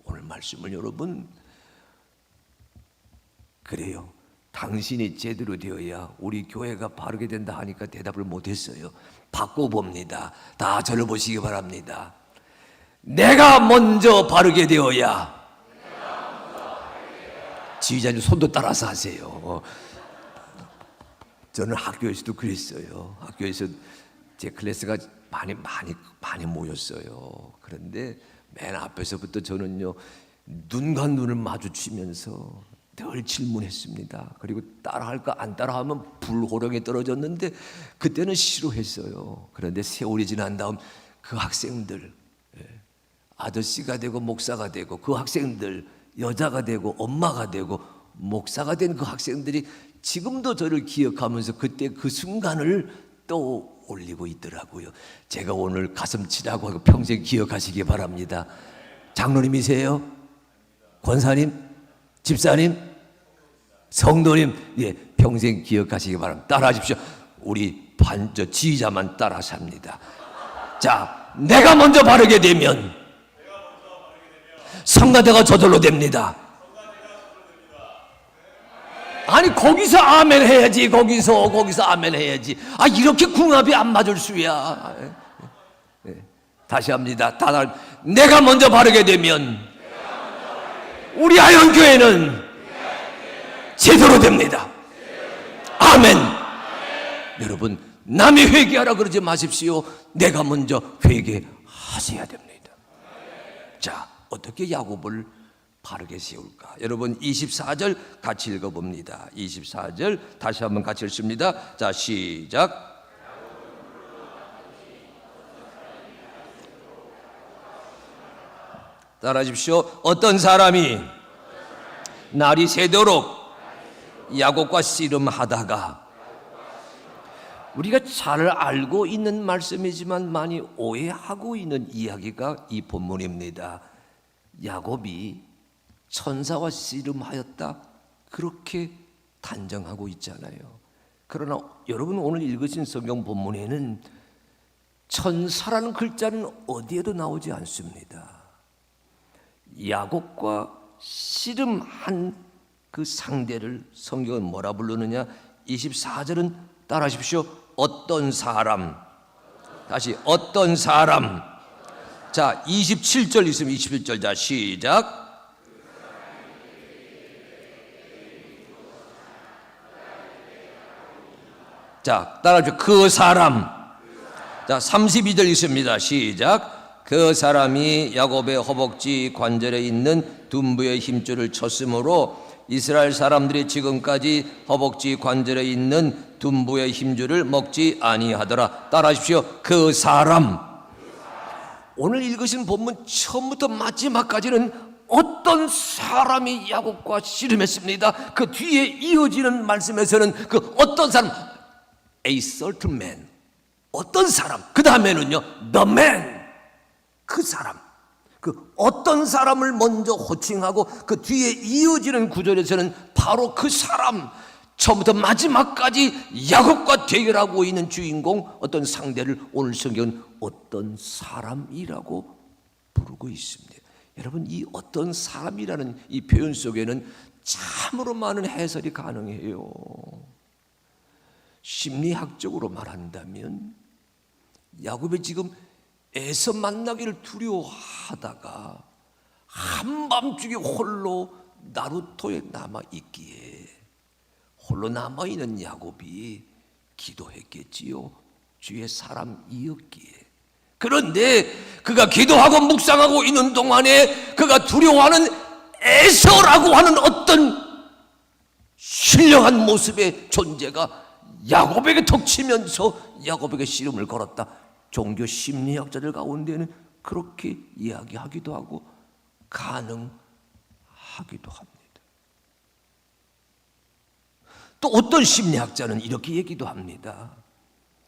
오늘 말씀을 여러분, 그래요, 당신이 제대로 되어야 우리 교회가 바르게 된다 하니까 대답을 못했어요. 바꿔봅니다. 다 저를 보시기 바랍니다. 내가 먼저 바르게 되어야 지휘자님 손도 따라서 하세요. 저는 학교에서도 그랬어요. 학교에서 제 클래스가 많이 모였어요. 그런데 맨 앞에서부터 저는요, 눈과 눈을 마주치면서 늘 질문했습니다. 그리고 따라할까 안 따라하면 불호령에 떨어졌는데 그때는 싫어했어요. 그런데 세월이 지난 다음 그 학생들, 아저씨가 되고 목사가 되고, 그 학생들 여자가 되고 엄마가 되고 목사가 된 그 학생들이 지금도 저를 기억하면서 그때 그 순간을 떠올리고 있더라고요. 제가 오늘 가슴 치라고 하고 평생 기억하시기 바랍니다. 장로님이세요? 권사님? 집사님? 성도님? 예, 평생 기억하시기 바랍니다. 따라하십시오. 우리 지휘자만 따라서 합니다. 자, 내가 먼저 바르게 되면 성가대가 저절로 됩니다. 아니, 거기서 아멘 해야지. 거기서 아멘 해야지. 아, 이렇게 궁합이 안 맞을 수야. 다시 합니다. 내가 먼저 바르게 되면 우리 아현교회는 제대로 됩니다. 아멘. 여러분, 남이 회개하라 그러지 마십시오. 내가 먼저 회개하셔야 됩니다. 자, 어떻게 야곱을 바르게 세울까? 여러분, 24절 같이 읽어봅니다. 24절 다시 한번 같이 읽습니다. 자, 시작. 따라하십시오. 어떤 사람이 날이 새도록 야곱과 씨름하다가, 우리가 잘 알고 있는 말씀이지만 많이 오해하고 있는 이야기가 이 본문입니다. 야곱이 천사와 씨름하였다, 그렇게 단정하고 있잖아요. 그러나 여러분, 오늘 읽으신 성경 본문에는 천사라는 글자는 어디에도 나오지 않습니다. 야곱과 씨름한 그 상대를 성경은 뭐라 부르느냐? 24절은 따라하십시오. 어떤 사람. 다시, 어떤 사람. 자, 27절 있으면 27절. 자, 시작. 자, 따라하십시오. 그 사람. 자, 32절 있습니다. 시작. 그 사람이 야곱의 허벅지 관절에 있는 둔부의 힘줄을 쳤으므로 이스라엘 사람들이 지금까지 허벅지 관절에 있는 둔부의 힘줄을 먹지 아니하더라. 따라하십시오. 그 사람. 오늘 읽으신 본문 처음부터 마지막까지는 어떤 사람이 야곱과 씨름했습니다. 그 뒤에 이어지는 말씀에서는 그 어떤 사람, a certain man, 어떤 사람, 그 다음에는요, the man, 그 사람. 그 어떤 사람을 먼저 호칭하고 그 뒤에 이어지는 구절에서는 바로 그 사람, 처음부터 마지막까지 야곱과 대결하고 있는 주인공, 어떤 상대를 오늘 성경은 어떤 사람이라고 부르고 있습니다. 여러분, 이 어떤 사람이라는 이 표현 속에는 참으로 많은 해설이 가능해요. 심리학적으로 말한다면 야곱이 지금 에서 만나기를 두려워하다가 한밤중에 홀로 나루토에 남아있기에, 홀로 남아있는 야곱이 기도했겠지요. 주의 사람이었기에. 그런데 그가 기도하고 묵상하고 있는 동안에 그가 두려워하는 에서라고 하는 어떤 신령한 모습의 존재가 야곱에게 덮치면서 야곱에게 씨름을 걸었다. 종교 심리학자들 가운데는 그렇게 이야기하기도 하고 가능하기도 합니다. 또 어떤 심리학자는 이렇게 얘기도 합니다.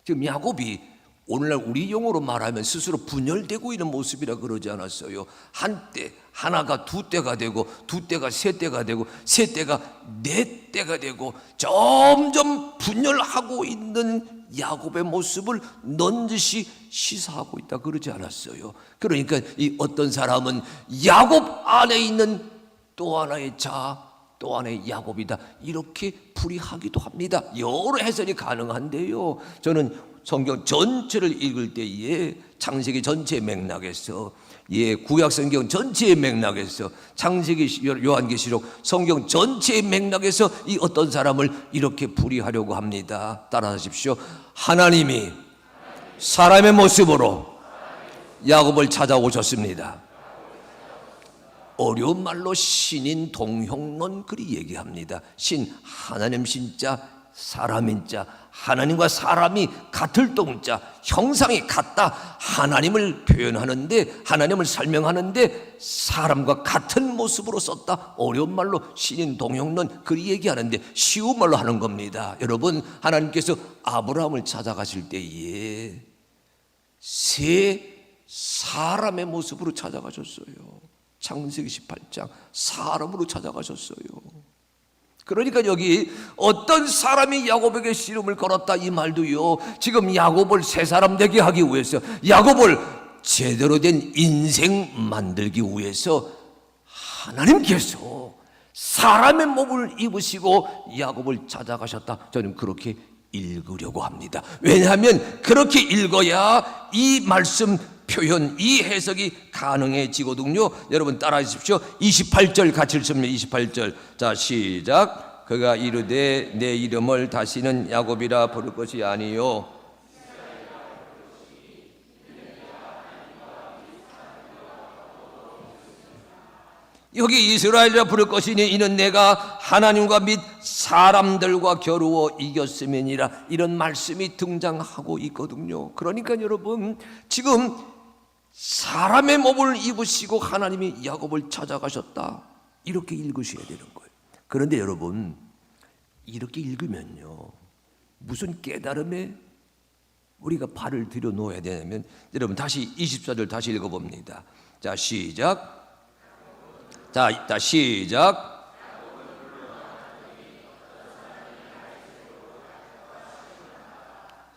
지금 야곱이 오늘날 우리 용어로 말하면 스스로 분열되고 있는 모습이라 그러지 않았어요. 한때 하나가 두 때가 되고, 두 때가 세 때가 되고, 세 때가 네 때가 되고, 점점 분열하고 있는 야곱의 모습을 넌지시 시사하고 있다 그러지 않았어요. 그러니까 이 어떤 사람은 야곱 안에 있는 또 하나의 자, 또 하나의 야곱이다, 이렇게 풀이하기도 합니다. 여러 해설이 가능한데요, 저는 성경 전체를 읽을 때에 창세기 전체 맥락에서 구약 성경 전체의 맥락에서 창세기, 요한계시록 성경 전체의 맥락에서 이 어떤 사람을 이렇게 풀이하려고 합니다. 따라하십시오. 하나님이 사람의 모습으로 야곱을 찾아오셨습니다. 어려운 말로 신인 동형론 그리 얘기합니다. 신, 하나님 신자, 사람인 자, 하나님과 사람이 같을 동자, 형상이 같다. 하나님을 표현하는데, 하나님을 설명하는데 사람과 같은 모습으로 썼다. 어려운 말로 신인 동형론 그리 얘기하는데 쉬운 말로 하는 겁니다. 여러분, 하나님께서 아브라함을 찾아가실 때에 새 사람의 모습으로 찾아가셨어요. 창세기 18장 사람으로 찾아가셨어요. 그러니까 여기 어떤 사람이 야곱에게 씨름을 걸었다 이 말도요, 지금 야곱을 새 사람 되게 하기 위해서, 야곱을 제대로 된 인생 만들기 위해서 하나님께서 사람의 몸을 입으시고 야곱을 찾아가셨다. 저는 그렇게 읽으려고 합니다. 왜냐하면 그렇게 읽어야 이 말씀 표현, 이 해석이 가능해지거든요. 여러분 따라해 주십시오. 28절 같이 읽습니다. 28절. 자, 시작. 그가 이르되 내 이름을 다시는 야곱이라 부를 것이 아니요 여기 이스라엘이라 부를 것이니 이는 내가 하나님과 및 사람들과 겨루어 이겼음이니라. 이런 말씀이 등장하고 있거든요. 그러니까 여러분, 지금 사람의 몸을 입으시고 하나님이 야곱을 찾아가셨다, 이렇게 읽으셔야 되는 거예요. 그런데 여러분, 이렇게 읽으면요, 무슨 깨달음에 우리가 발을 들여 놓아야 되냐면, 여러분 다시 24절 다시 읽어봅니다. 자, 시작. 자, 시작.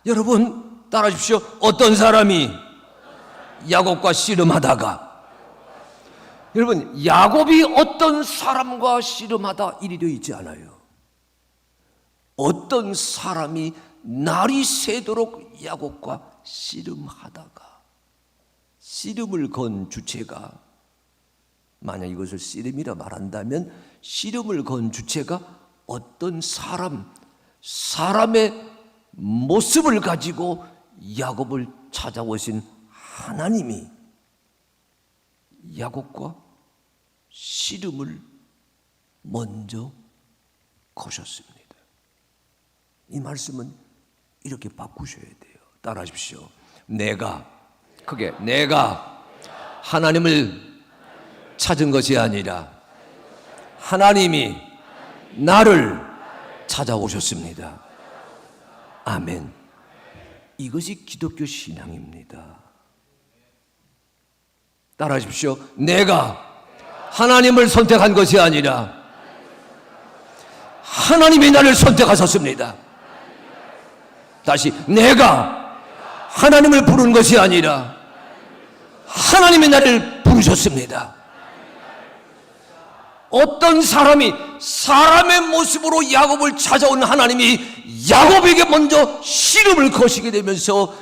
여러분 따라해 주십시오. 어떤 사람이 야곱과 씨름하다가, 여러분 야곱이 어떤 사람과 씨름하다 이리 되어 있지 않아요. 어떤 사람이 날이 새도록 야곱과 씨름하다가, 씨름을 건 주체가, 만약 이것을 씨름이라 말한다면 씨름을 건 주체가 어떤 사람의 모습을 가지고 야곱을 찾아오신 하나님이 야곱과 씨름을 먼저 거셨습니다. 이 말씀은 이렇게 바꾸셔야 돼요. 따라하십시오. 내가 하나님을 찾은 것이 아니라 하나님이 나를 찾아오셨습니다. 아멘. 이것이 기독교 신앙입니다. 따라하십시오. 내가 하나님을 선택한 것이 아니라 하나님이 나를 선택하셨습니다. 다시, 내가 하나님을 부른 것이 아니라 하나님이 나를 부르셨습니다. 어떤 사람이 사람의 모습으로 야곱을 찾아온 하나님이 야곱에게 먼저 씨름을 거시게 되면서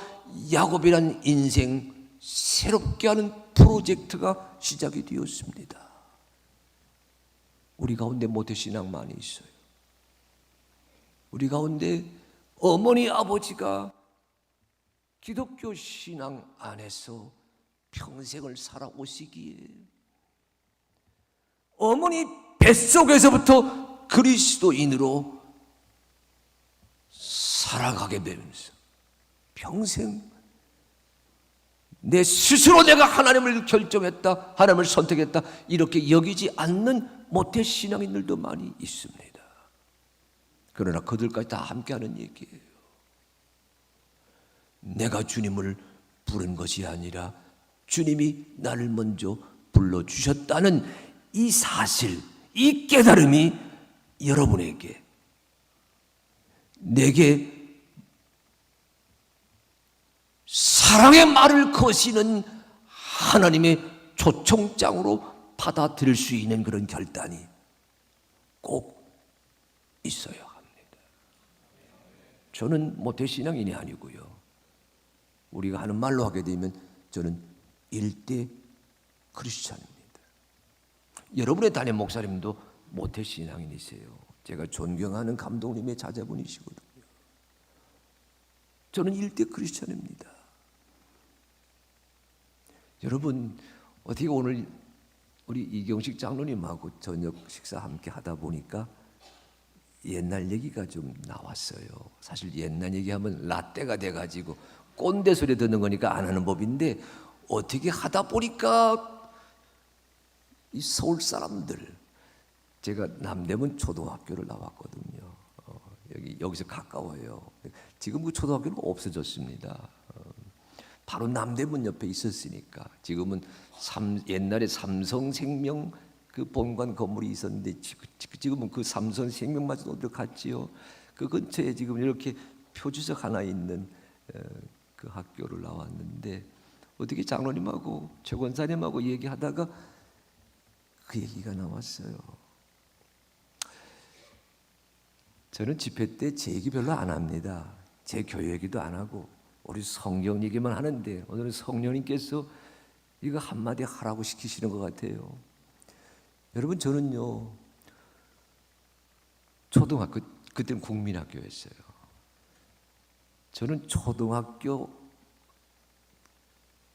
야곱이란 인생 새롭게 하는 프로젝트가 시작이 되었습니다. 우리 가운데 모태신앙 많이 있어요. 우리 가운데 어머니 아버지가 기독교 신앙 안에서 평생을 살아오시기에 어머니 뱃속에서부터 그리스도인으로 살아가게 되면서 평생 내 스스로 내가 하나님을 결정했다, 하나님을 선택했다, 이렇게 여기지 않는 모태신앙인들도 많이 있습니다. 그러나 그들까지 다 함께하는 얘기예요. 내가 주님을 부른 것이 아니라 주님이 나를 먼저 불러주셨다는 이 사실, 이 깨달음이 여러분에게, 내게 사랑의 말을 거시는 하나님의 초청장으로 받아들일 수 있는 그런 결단이 꼭 있어야 합니다. 저는 모태신앙인이 아니고요, 우리가 하는 말로 하게 되면 저는 일대 크리스찬입니다. 여러분의 담임 목사님도 모태 신앙인이세요. 제가 존경하는 감독님의 자제분이시거든요. 저는 일대 크리스찬입니다. 여러분, 어떻게 오늘 우리 이경식 장로님하고 저녁 식사 함께 하다 보니까 옛날 얘기가 좀 나왔어요. 사실 옛날 얘기하면 라떼가 돼가지고 꼰대 소리 듣는 거니까 안 하는 법인데, 어떻게 하다 보니까 이 서울 사람들, 제가 남대문 초등학교를 나왔거든요. 여기서 가까워요. 지금 그 초등학교는 없어졌습니다. 바로 남대문 옆에 있었으니까. 지금은 옛날에 삼성생명 그 본관 건물이 있었는데 지금은 그 삼성생명마저도 어디로 갔지요. 그 근처에 지금 이렇게 표지석 하나 있는 그 학교를 나왔는데, 어떻게 장로님하고 최 권사님하고 얘기하다가 그 얘기가 나왔어요. 저는 집회 때 제 얘기 별로 안 합니다. 제 교회 얘기도 안 하고 우리 성경 얘기만 하는데, 오늘은 성령님께서 이거 한마디 하라고 시키시는 것 같아요. 여러분, 저는요, 초등학교, 그때는 국민학교였어요. 저는 초등학교,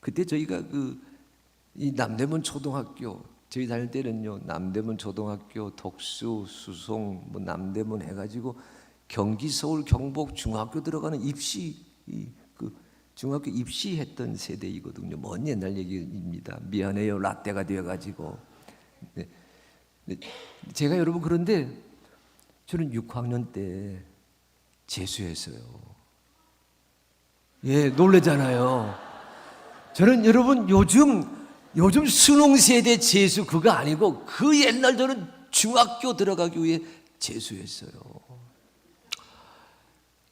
그때 저희가 이 남대문 초등학교, 저희 다닐 때는요, 남대문 초등학교, 덕수, 수송, 뭐 남대문 해가지고 경기, 서울, 경북 중학교 들어가는 입시, 그 중학교 입시했던 세대이거든요. 먼 옛날 얘기입니다. 미안해요, 라떼가 되어가지고. 네. 제가 여러분, 그런데 저는 6학년 때 재수했어요. 예, 놀래잖아요. 저는 여러분 요즘 수능세대 재수 그거 아니고, 그 옛날 저는 중학교 들어가기 위해 재수했어요.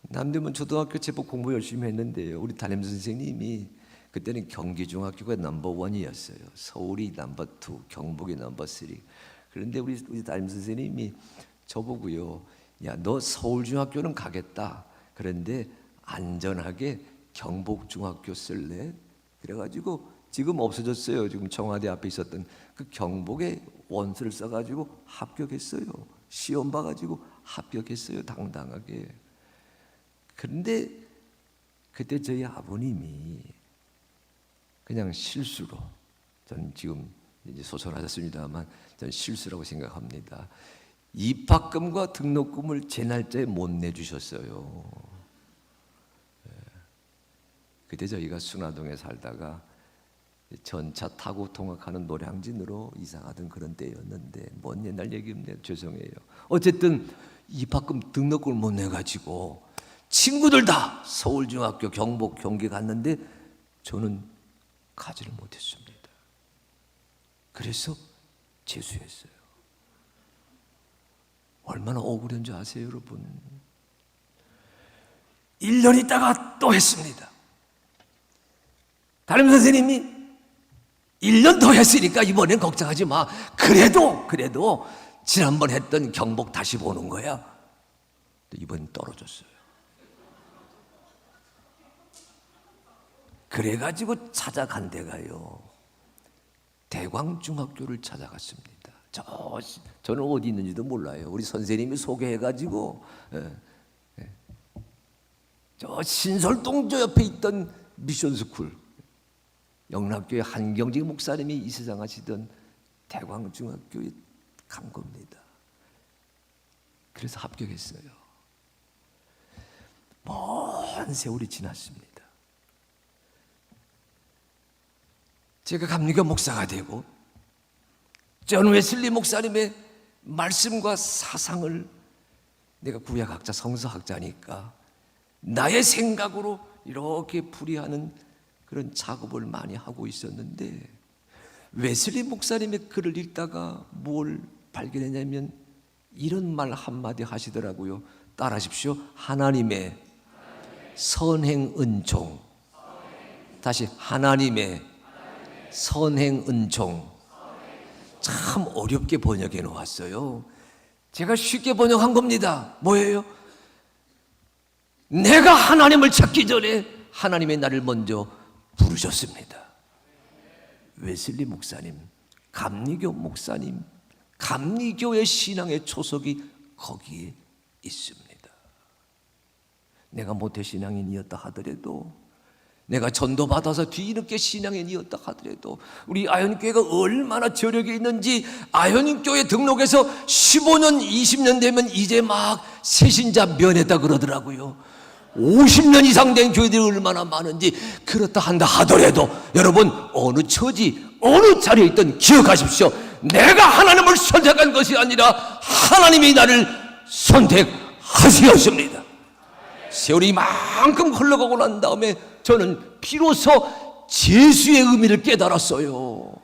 남대문 초등학교 제법 공부 열심히 했는데요, 우리 담임 선생님이 그때는 경기중학교가 넘버원이었어요. 서울이 넘버2, 경북이 넘버3. 그런데 우리 담임 선생님이 저보고요, 야, 너 서울중학교는 가겠다. 그런데 안전하게 경북중학교 쓸래? 그래가지고 지금 없어졌어요. 지금 청와대 앞에 있었던 그 경북의 원서를 써가지고 합격했어요. 시험 봐가지고 합격했어요. 당당하게. 그런데 그때 저희 아버님이 그냥 실수로, 저는 지금 이제 소설하셨습니다만 저는 실수라고 생각합니다. 입학금과 등록금을 제 날짜에 못 내주셨어요. 그때 저희가 순화동에 살다가 전차 타고 통학하는 노량진으로 이사 가던 그런 때였는데, 먼 옛날 얘기인데 죄송해요. 어쨌든 입학금 등록금을 못 내가지고 친구들 다 서울중학교, 경북, 경기 갔는데 저는 가지를 못했습니다. 그래서 재수했어요. 얼마나 억울한지 아세요, 여러분? 1년 있다가 또 했습니다. 담임 선생님이 1년 더 했으니까 이번엔 걱정하지 마. 그래도 지난번 했던 경복 다시 보는 거야. 이번엔 떨어졌어요. 그래가지고 찾아간 데가요, 대광중학교를 찾아갔습니다. 저는 어디 있는지도 몰라요. 우리 선생님이 소개해가지고 저 신설동 저 옆에 있던 미션스쿨, 영락교회 한경직 목사님이 이사장 하시던 대광중학교에 간 겁니다. 그래서 합격했어요. 먼 세월이 지났습니다. 제가 감리교 목사가 되고 존 웨슬리 목사님의 말씀과 사상을, 내가 구약학자, 성서학자니까 나의 생각으로 이렇게 풀이하는 그런 작업을 많이 하고 있었는데, 웨슬리 목사님의 글을 읽다가 뭘 발견했냐면 이런 말 한마디 하시더라고요. 따라하십시오. 하나님의 선행 은총. 다시, 하나님의 선행 은총. 참 어렵게 번역해 놓았어요. 제가 쉽게 번역한 겁니다. 뭐예요? 내가 하나님을 찾기 전에 하나님의 나를 먼저 부르셨습니다. 웨슬리 목사님, 감리교 목사님, 감리교의 신앙의 초석이 거기에 있습니다. 내가 모태신앙인이었다 하더라도, 내가 전도받아서 뒤늦게 신앙인이었다 하더라도, 우리 아현교회가 얼마나 저력이 있는지, 아현교회 등록해서 15년 20년 되면 이제 막 새신자 면했다 그러더라고요. 50년 이상 된 교회들이 얼마나 많은지. 그렇다 한다 하더라도 여러분, 어느 처지 어느 자리에 있든 기억하십시오. 내가 하나님을 선택한 것이 아니라 하나님이 나를 선택하시었습니다. 세월이 이만큼 흘러가고 난 다음에 저는 비로소 재수의 의미를 깨달았어요.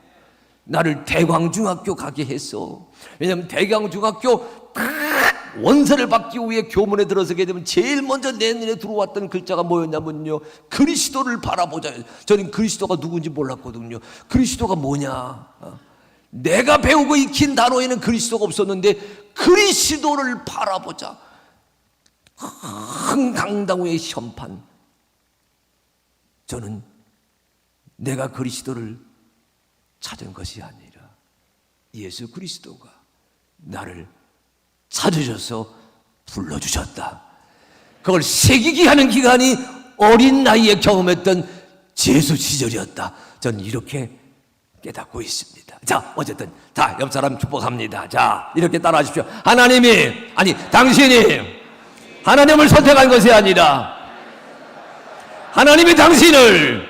나를 대광중학교 가게 했어. 왜냐하면 대광중학교 원서를 받기 위해 교문에 들어서게 되면 제일 먼저 내 눈에 들어왔던 글자가 뭐였냐면요, 그리스도를 바라보자. 저는 그리스도가 누군지 몰랐거든요. 그리스도가 뭐냐, 내가 배우고 익힌 단어에는 그리스도가 없었는데 그리스도를 바라보자. 흥당당후의 현판. 저는 내가 그리스도를 찾은 것이 아니라 예수 그리스도가 나를 찾으셔서 불러주셨다. 그걸 새기기 하는 기간이 어린 나이에 경험했던 재수 시절이었다. 저는 이렇게 깨닫고 있습니다. 자, 어쨌든 자, 옆 사람 축복합니다. 자, 이렇게 따라하십시오. 당신이 하나님을 선택한 것이 아니라 하나님이 당신을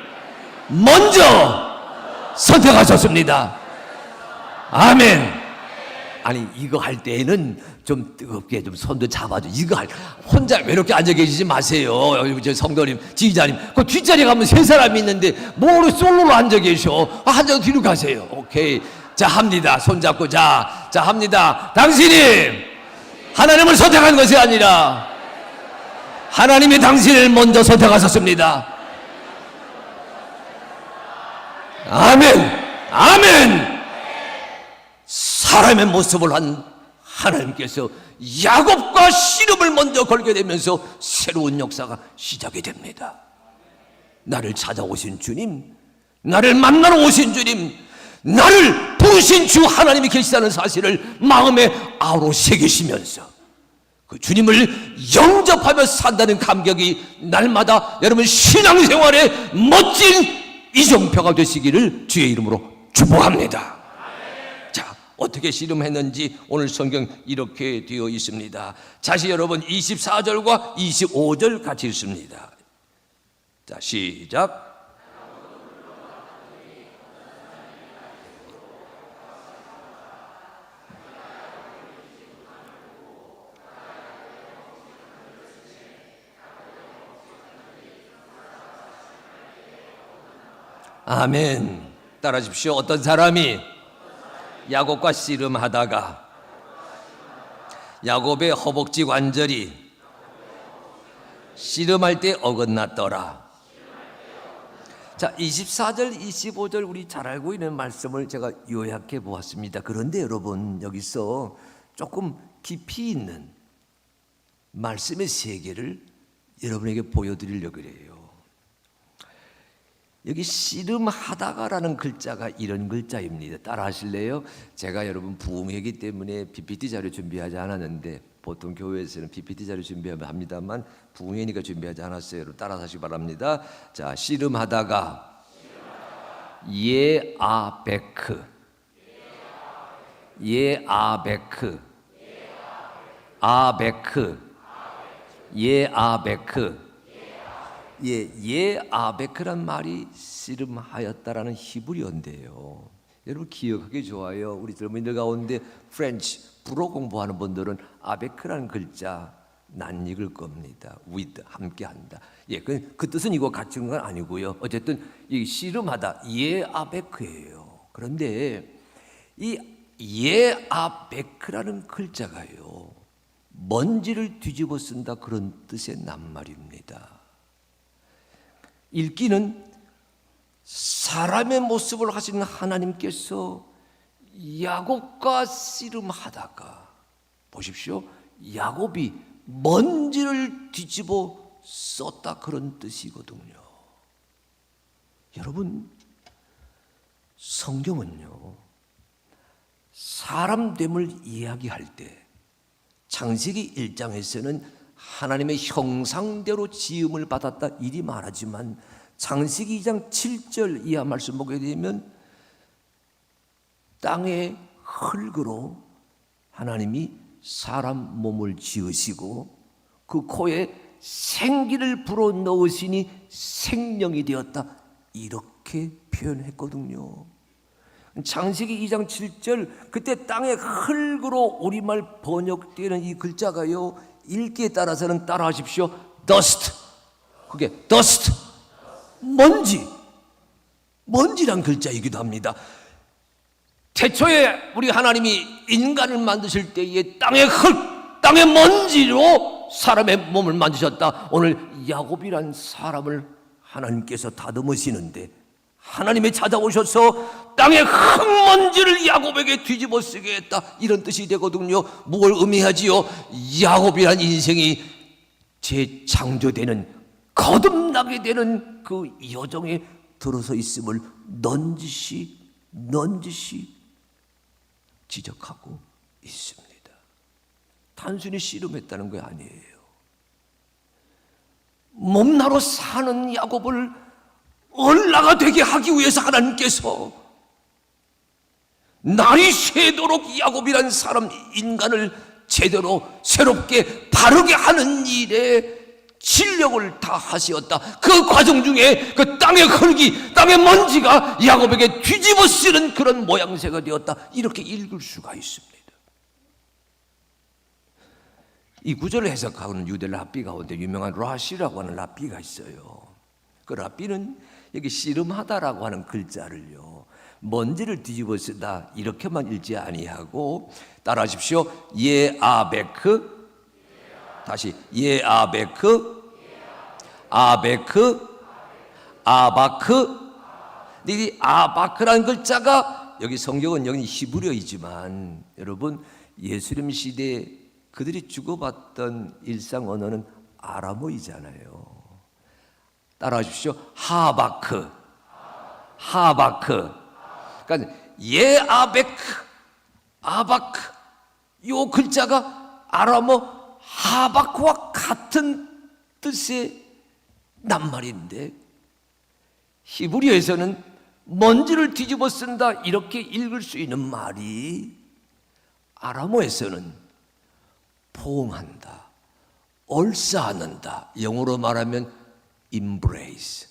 먼저 선택하셨습니다. 아멘. 아니, 이거 할 때에는 좀 뜨겁게 좀 손도 잡아줘. 혼자 외롭게 앉아 계시지 마세요. 여기 성도님, 지휘자님, 그 뒷자리에 가면 세 사람이 있는데 뭐로 솔로로 앉아 계셔. 앉아 뒤로 가세요. 오케이. 자, 합니다. 손잡고 자, 합니다. 당신이 하나님을 선택한 것이 아니라 하나님이 당신을 먼저 선택하셨습니다. 아멘. 사람의 모습을 한 하나님께서 야곱과 씨름을 먼저 걸게 되면서 새로운 역사가 시작이 됩니다. 나를 찾아오신 주님, 나를 만나러 오신 주님, 나를 부르신 주 하나님이 계시다는 사실을 마음에 아우로 새기시면서 그 주님을 영접하며 산다는 감격이 날마다 여러분 신앙생활의 멋진 이정표가 되시기를 주의 이름으로 축복합니다. 자, 어떻게 씨름했는지 오늘 성경 이렇게 되어 있습니다. 다시 여러분 24절과 25절 같이 읽습니다. 자, 시작. 아멘. 따라하십시오. 어떤 사람이 야곱과 씨름하다가 야곱의 허벅지 관절이 씨름할 때 어긋났더라. 자, 24절 25절 우리 잘 알고 있는 말씀을 제가 요약해 보았습니다. 그런데 여러분, 여기서 조금 깊이 있는 말씀의 세계를 여러분에게 보여드리려고 그래요. 여기 씨름하다가라는 글자가 이런 글자입니다. 따라 하실래요? 제가 여러분 부흥회이기 때문에 PPT 자료 준비하지 않았는데, 보통 교회에서는 PPT 자료 준비하면 합니다만 부흥회니까 준비하지 않았어요. 여러분 따라서 하시기 바랍니다. 자, 씨름하다가 예아베크, 아베크, 예아베크. 예아베크란 말이 씨름하였다라는 히브리어인데요. 여러분 기억하기 좋아요. 우리 젊은이들 가운데 프렌치 불어 공부하는 분들은 아베크라는 글자 낯익을 겁니다. with 함께한다. 예, 그 뜻은 이거 같은 건 아니고요. 어쨌든 이 씨름하다 예아베크예요. 그런데 이 예아베크라는 글자가요, 먼지를 뒤집어 쓴다 그런 뜻의 낱말입니다. 읽기는 사람의 모습을 하신 하나님께서 야곱과 씨름하다가, 보십시오, 야곱이 먼지를 뒤집어 썼다 그런 뜻이거든요. 여러분, 성경은요, 사람됨을 이야기할 때 창세기 1장에서는 하나님의 형상대로 지음을 받았다 이리 말하지만 창세기 2장 7절 이하 말씀 보게 되면 땅의 흙으로 하나님이 사람 몸을 지으시고 그 코에 생기를 불어넣으시니 생명이 되었다 이렇게 표현했거든요. 창세기 2장 7절 그때 땅의 흙으로 우리말 번역되는 이 글자가요, 읽기에 따라서는 따라하십시오. dust. 그게 dust. 먼지란 글자이기도 합니다. 태초에 우리 하나님이 인간을 만드실 때에 땅의 흙, 땅의 먼지로 사람의 몸을 만드셨다. 오늘 야곱이란 사람을 하나님께서 다듬으시는데 하나님이 찾아오셔서 땅의 흙먼지를 야곱에게 뒤집어 쓰게 했다 이런 뜻이 되거든요. 뭘 의미하지요? 야곱이란 인생이 재창조되는, 거듭나게 되는 그 여정에 들어서 있음을 넌지시 지적하고 있습니다. 단순히 씨름했다는 게 아니에요. 몸나로 사는 야곱을 얼라가 되게 하기 위해서 하나님께서 날이 새도록 야곱이란 사람 인간을 제대로 새롭게 바르게 하는 일에 진력을 다하시었다. 그 과정 중에 그 땅의 흙이, 땅의 먼지가 야곱에게 뒤집어 쓰는 그런 모양새가 되었다. 이렇게 읽을 수가 있습니다. 이 구절을 해석하는 유대 랍비 가운데 유명한 라시라고 하는 랍비가 있어요. 그 랍비는 여기 씨름하다라고 하는 글자를요, 먼지를 뒤집어 쓰다 이렇게만 읽지 아니하고 따라하십시오. 예아베크, 다시 예아베크, 아베크, 아바크. 이 아바크라는 글자가 여기 성경은 여기 히브리어이지만 여러분 예수님 시대에 그들이 주고받던 일상 언어는 아람어이잖아요. 따라하십시오. 하바크. 그러니까 예아베크, 아바크 요 글자가 아람어 하바크와 같은 뜻의 낱말인데 히브리어에서는 먼지를 뒤집어 쓴다 이렇게 읽을 수 있는 말이 아람어에서는 포옹한다, 얼싸안는다, 영어로 말하면 embrace,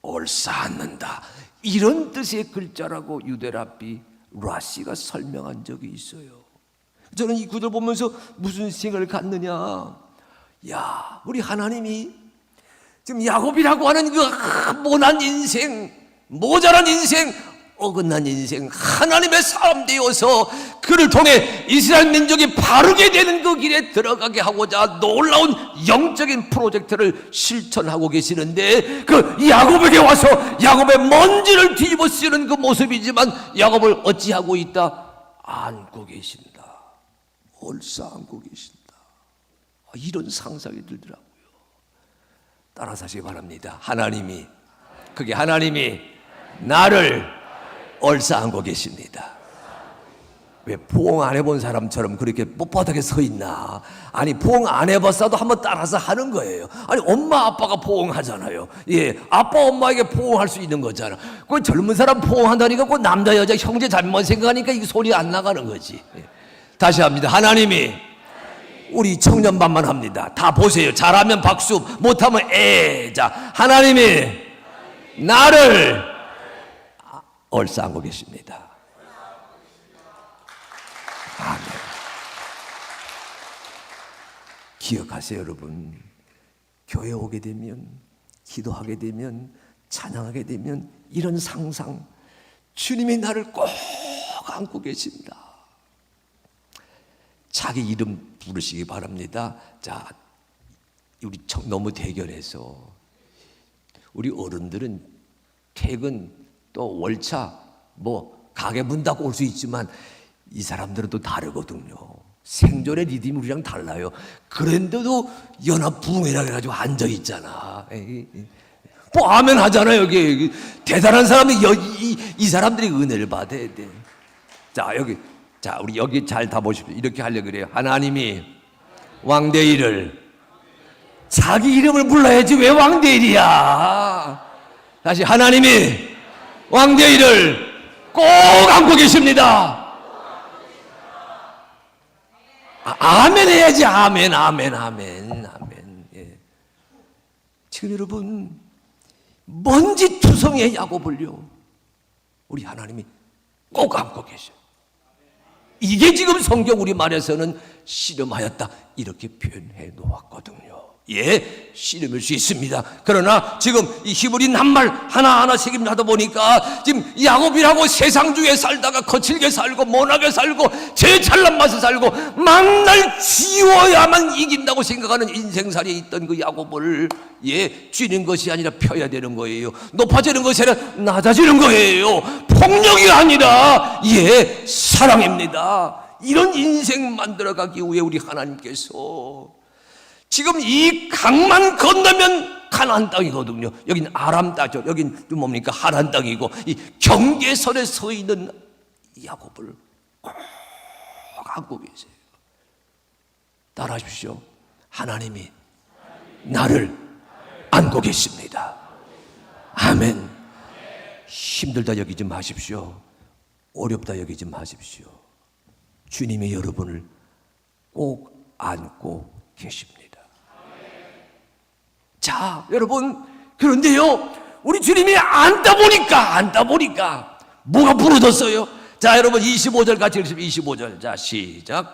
얼싸안는다 이런 뜻의 글자라고 유대랍비 라시가 설명한 적이 있어요. 저는 이 구절 보면서 무슨 생각을 갖느냐, 야, 우리 하나님이 지금 야곱이라고 하는 그 모난 인생, 모자란 인생, 어긋난 인생, 하나님의 사람 되어서 그를 통해 이스라엘 민족이 바르게 되는 그 길에 들어가게 하고자 놀라운 영적인 프로젝트를 실천하고 계시는데 그 야곱에게 와서 야곱의 먼지를 뒤집어 쓰는 그 모습이지만 야곱을 어찌하고 있다? 안고 계신다. 얼싸안고 계신다. 이런 상상이 들더라고요. 따라서 하시기 바랍니다. 하나님이, 그게 하나님이 나를 얼싸안고 계십니다. 왜 포옹 안 해본 사람처럼 그렇게 뻣뻣하게 서 있나? 아니 포옹 안 해봤어도 한번 따라서 하는 거예요. 아니 엄마 아빠가 포옹하잖아요. 예, 아빠 엄마에게 포옹할 수 있는 거잖아. 그 젊은 사람 포옹한다니까 그 남자 여자 형제 자매만 생각하니까 이 소리 안 나가는 거지. 예. 다시 합니다. 하나님이 우리 청년반만 합니다. 다 보세요. 잘하면 박수, 못하면 자, 하나님이 나를 얼싸안고 계십니다. 아멘. 기억하세요, 여러분. 교회 오게 되면, 기도하게 되면, 찬양하게 되면 이런 상상, 주님이 나를 꼭 안고 계신다. 자기 이름 부르시기 바랍니다. 자, 우리 너무 대결해서 우리 어른들은 퇴근 또 월차 뭐 가게 문 닫고 올 수 있지만 이 사람들은 또 다르거든요. 생존의 리듬이 우리랑 달라요. 그런데도 연합 부흥회라 해가지고 앉아 있잖아. 뭐 아멘 하잖아요. 여기 대단한 사람이 이 사람들이 은혜를 받아야 돼. 자 여기 자 우리 여기 잘 다 보십시오. 이렇게 하려 그래요. 하나님이 왕대일을 자기 이름을 불러야지 왜 왕대일이야? 다시 하나님이 왕대일을 꼭 안고 계십니다. 아멘 해야지. 아멘. 예. 지금 여러분 먼지 투성이의 야곱을요 우리 하나님이 꼭 안고 계셔요. 이게 지금 성경 우리말에서는 씨름하였다 이렇게 표현해 놓았거든요. 예, 씨름일 수 있습니다. 그러나 지금 이 히브리 낱말 하나하나 책임하다 보니까 지금 야곱이라고 세상 중에 살다가 거칠게 살고 모나게 살고 제 잘난 맛에 살고 만날 쥐어야만 이긴다고 생각하는 인생살이에 있던 그 야곱을 예, 쥐는 것이 아니라 펴야 되는 거예요. 높아지는 것이 아니라 낮아지는 거예요. 폭력이 아니라 예, 사랑입니다. 이런 인생 만들어가기 위해 우리 하나님께서 지금 이 강만 건너면 가나안 땅이거든요. 여긴 아람 땅이죠. 여긴 뭡니까? 하란 땅이고 이 경계선에 서 있는 야곱을 꼭 안고 계세요. 따라하십시오. 하나님이 나를 안고 계십니다. 아멘. 힘들다 여기지 마십시오. 어렵다 여기지 마십시오. 주님이 여러분을 꼭 안고 계십니다. 자, 여러분, 그런데요, 우리 주님이 안다 보니까 뭐가 부러졌어요? 자, 여러분 25절 같이 읽으십시오. 25절. 자, 시작.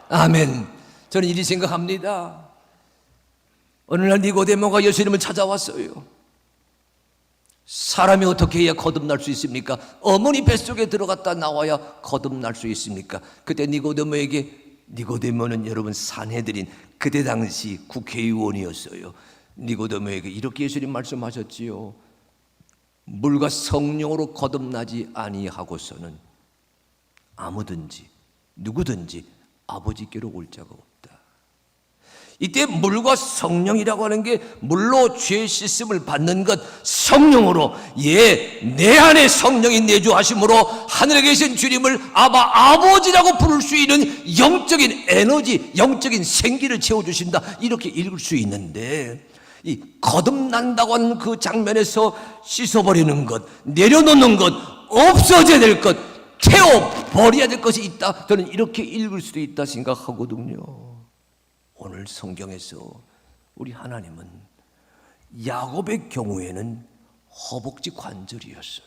아멘. 저는 이리 생각합니다. 어느 날 니고데모가 예수님을 찾아왔어요. 사람이 어떻게 해야 거듭날 수 있습니까? 어머니 뱃속에 들어갔다 나와야 거듭날 수 있습니까? 그때 니고데모는 여러분 산헤드린 그때 당시 국회의원이었어요. 니고데모에게 이렇게 예수님 말씀하셨지요. 물과 성령으로 거듭나지 아니하고서는 아무든지 누구든지 아버지께로 올 자가 없다. 이때 물과 성령이라고 하는 게 물로 죄 씻음을 받는 것, 성령으로 내 안에 성령이 내주하심으로 하늘에 계신 주님을 아버지라고 부를 수 있는 영적인 에너지, 영적인 생기를 채워주신다 이렇게 읽을 수 있는데 이 거듭난다고 하는 그 장면에서 씻어버리는 것, 내려놓는 것, 없어져야 될 것, 태워버려야 될 것이 있다. 저는 이렇게 읽을 수도 있다 생각하거든요. 오늘 성경에서 우리 하나님은 야곱의 경우에는 허벅지 관절이었어요.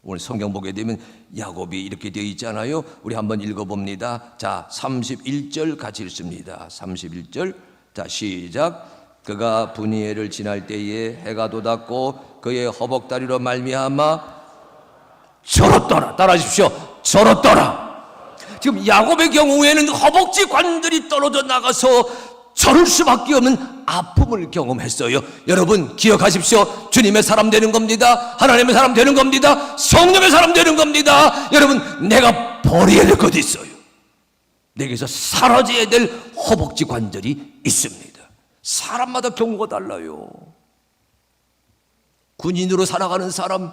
오늘 성경 보게 되면 야곱이 이렇게 되어 있잖아요. 우리 한번 읽어봅니다. 자, 31절 같이 읽습니다. 31절. 자, 시작. 그가 분이엘을 지날 때에 해가 돋았고 그의 허벅다리로 말미암아 절었더라. 따라하십시오. 절었더라. 지금 야곱의 경우에는 허벅지 관절이 떨어져 나가서 절을 수밖에 없는 아픔을 경험했어요. 여러분 기억하십시오. 주님의 사람 되는 겁니다. 하나님의 사람 되는 겁니다. 성령의 사람 되는 겁니다. 여러분 내가 버려야 될 것이 있어요. 내게서 사라져야 될 허벅지 관절이 있습니다. 사람마다 경우가 달라요. 군인으로 살아가는 사람,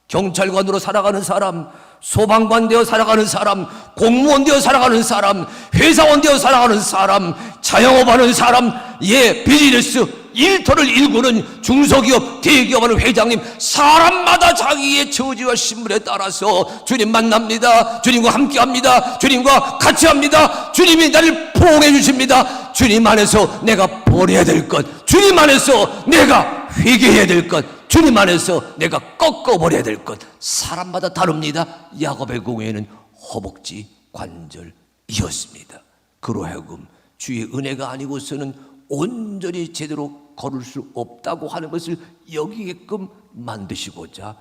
경찰관으로 살아가는 사람, 소방관 되어 살아가는 사람, 공무원 되어 살아가는 사람, 회사원 되어 살아가는 사람, 자영업하는 사람, 비즈니스 일터를 일구는 중소기업, 대기업하는 회장님, 사람마다 자기의 처지와 신분에 따라서 주님 만납니다. 주님과 함께합니다. 주님과 같이 합니다. 주님이 나를 포옹해 주십니다. 주님 안에서 내가 버려야 될 것, 주님 안에서 내가 회개해야 될 것, 주님 안에서 내가 꺾어버려야 될 것, 사람마다 다릅니다. 야곱의 경우에는 허벅지 관절이었습니다. 그로 하여금 주의 은혜가 아니고서는 온전히 제대로 걸을 수 없다고 하는 것을 여기게끔 만드시고자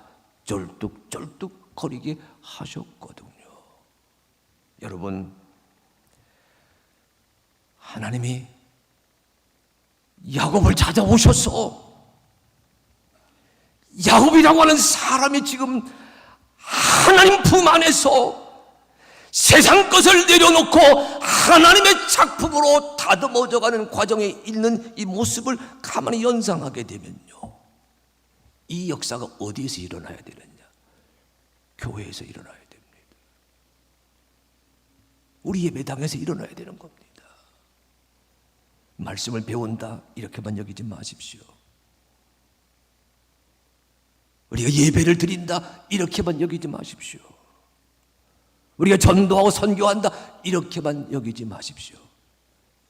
쩔뚝쩔뚝 거리게 하셨거든요. 여러분, 하나님이 야곱을 찾아오셔서 야곱이라고 하는 사람이 지금 하나님 품 안에서 세상 것을 내려놓고 하나님의 작품으로 다듬어져가는 과정에 있는 이 모습을 가만히 연상하게 되면요, 이 역사가 어디에서 일어나야 되느냐? 교회에서 일어나야 됩니다. 우리 예배당에서 일어나야 되는 겁니다. 말씀을 배운다 이렇게만 여기지 마십시오. 우리가 예배를 드린다 이렇게만 여기지 마십시오. 우리가 전도하고 선교한다 이렇게만 여기지 마십시오.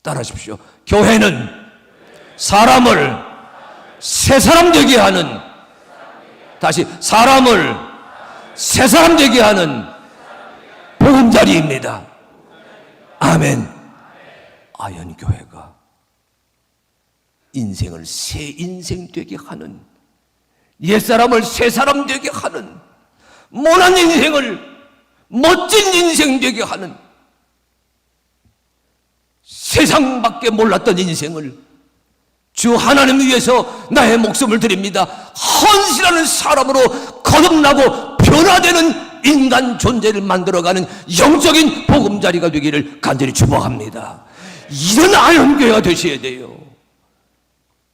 따라하십시오. 교회는 사람을 새 사람 되게 하는, 다시 사람을 새 사람 되게 하는 보금자리입니다. 아멘. 아현교회가 인생을 새 인생 되게 하는, 옛사람을 새 사람 되게 하는, 모난 인생을 멋진 인생 되게 하는, 세상밖에 몰랐던 인생을 주 하나님 위해서 나의 목숨을 드립니다, 헌신하는 사람으로 거듭나고 변화되는 인간 존재를 만들어가는 영적인 보금자리가 되기를 간절히 축복합니다. 이런 아현교회가 되셔야 돼요.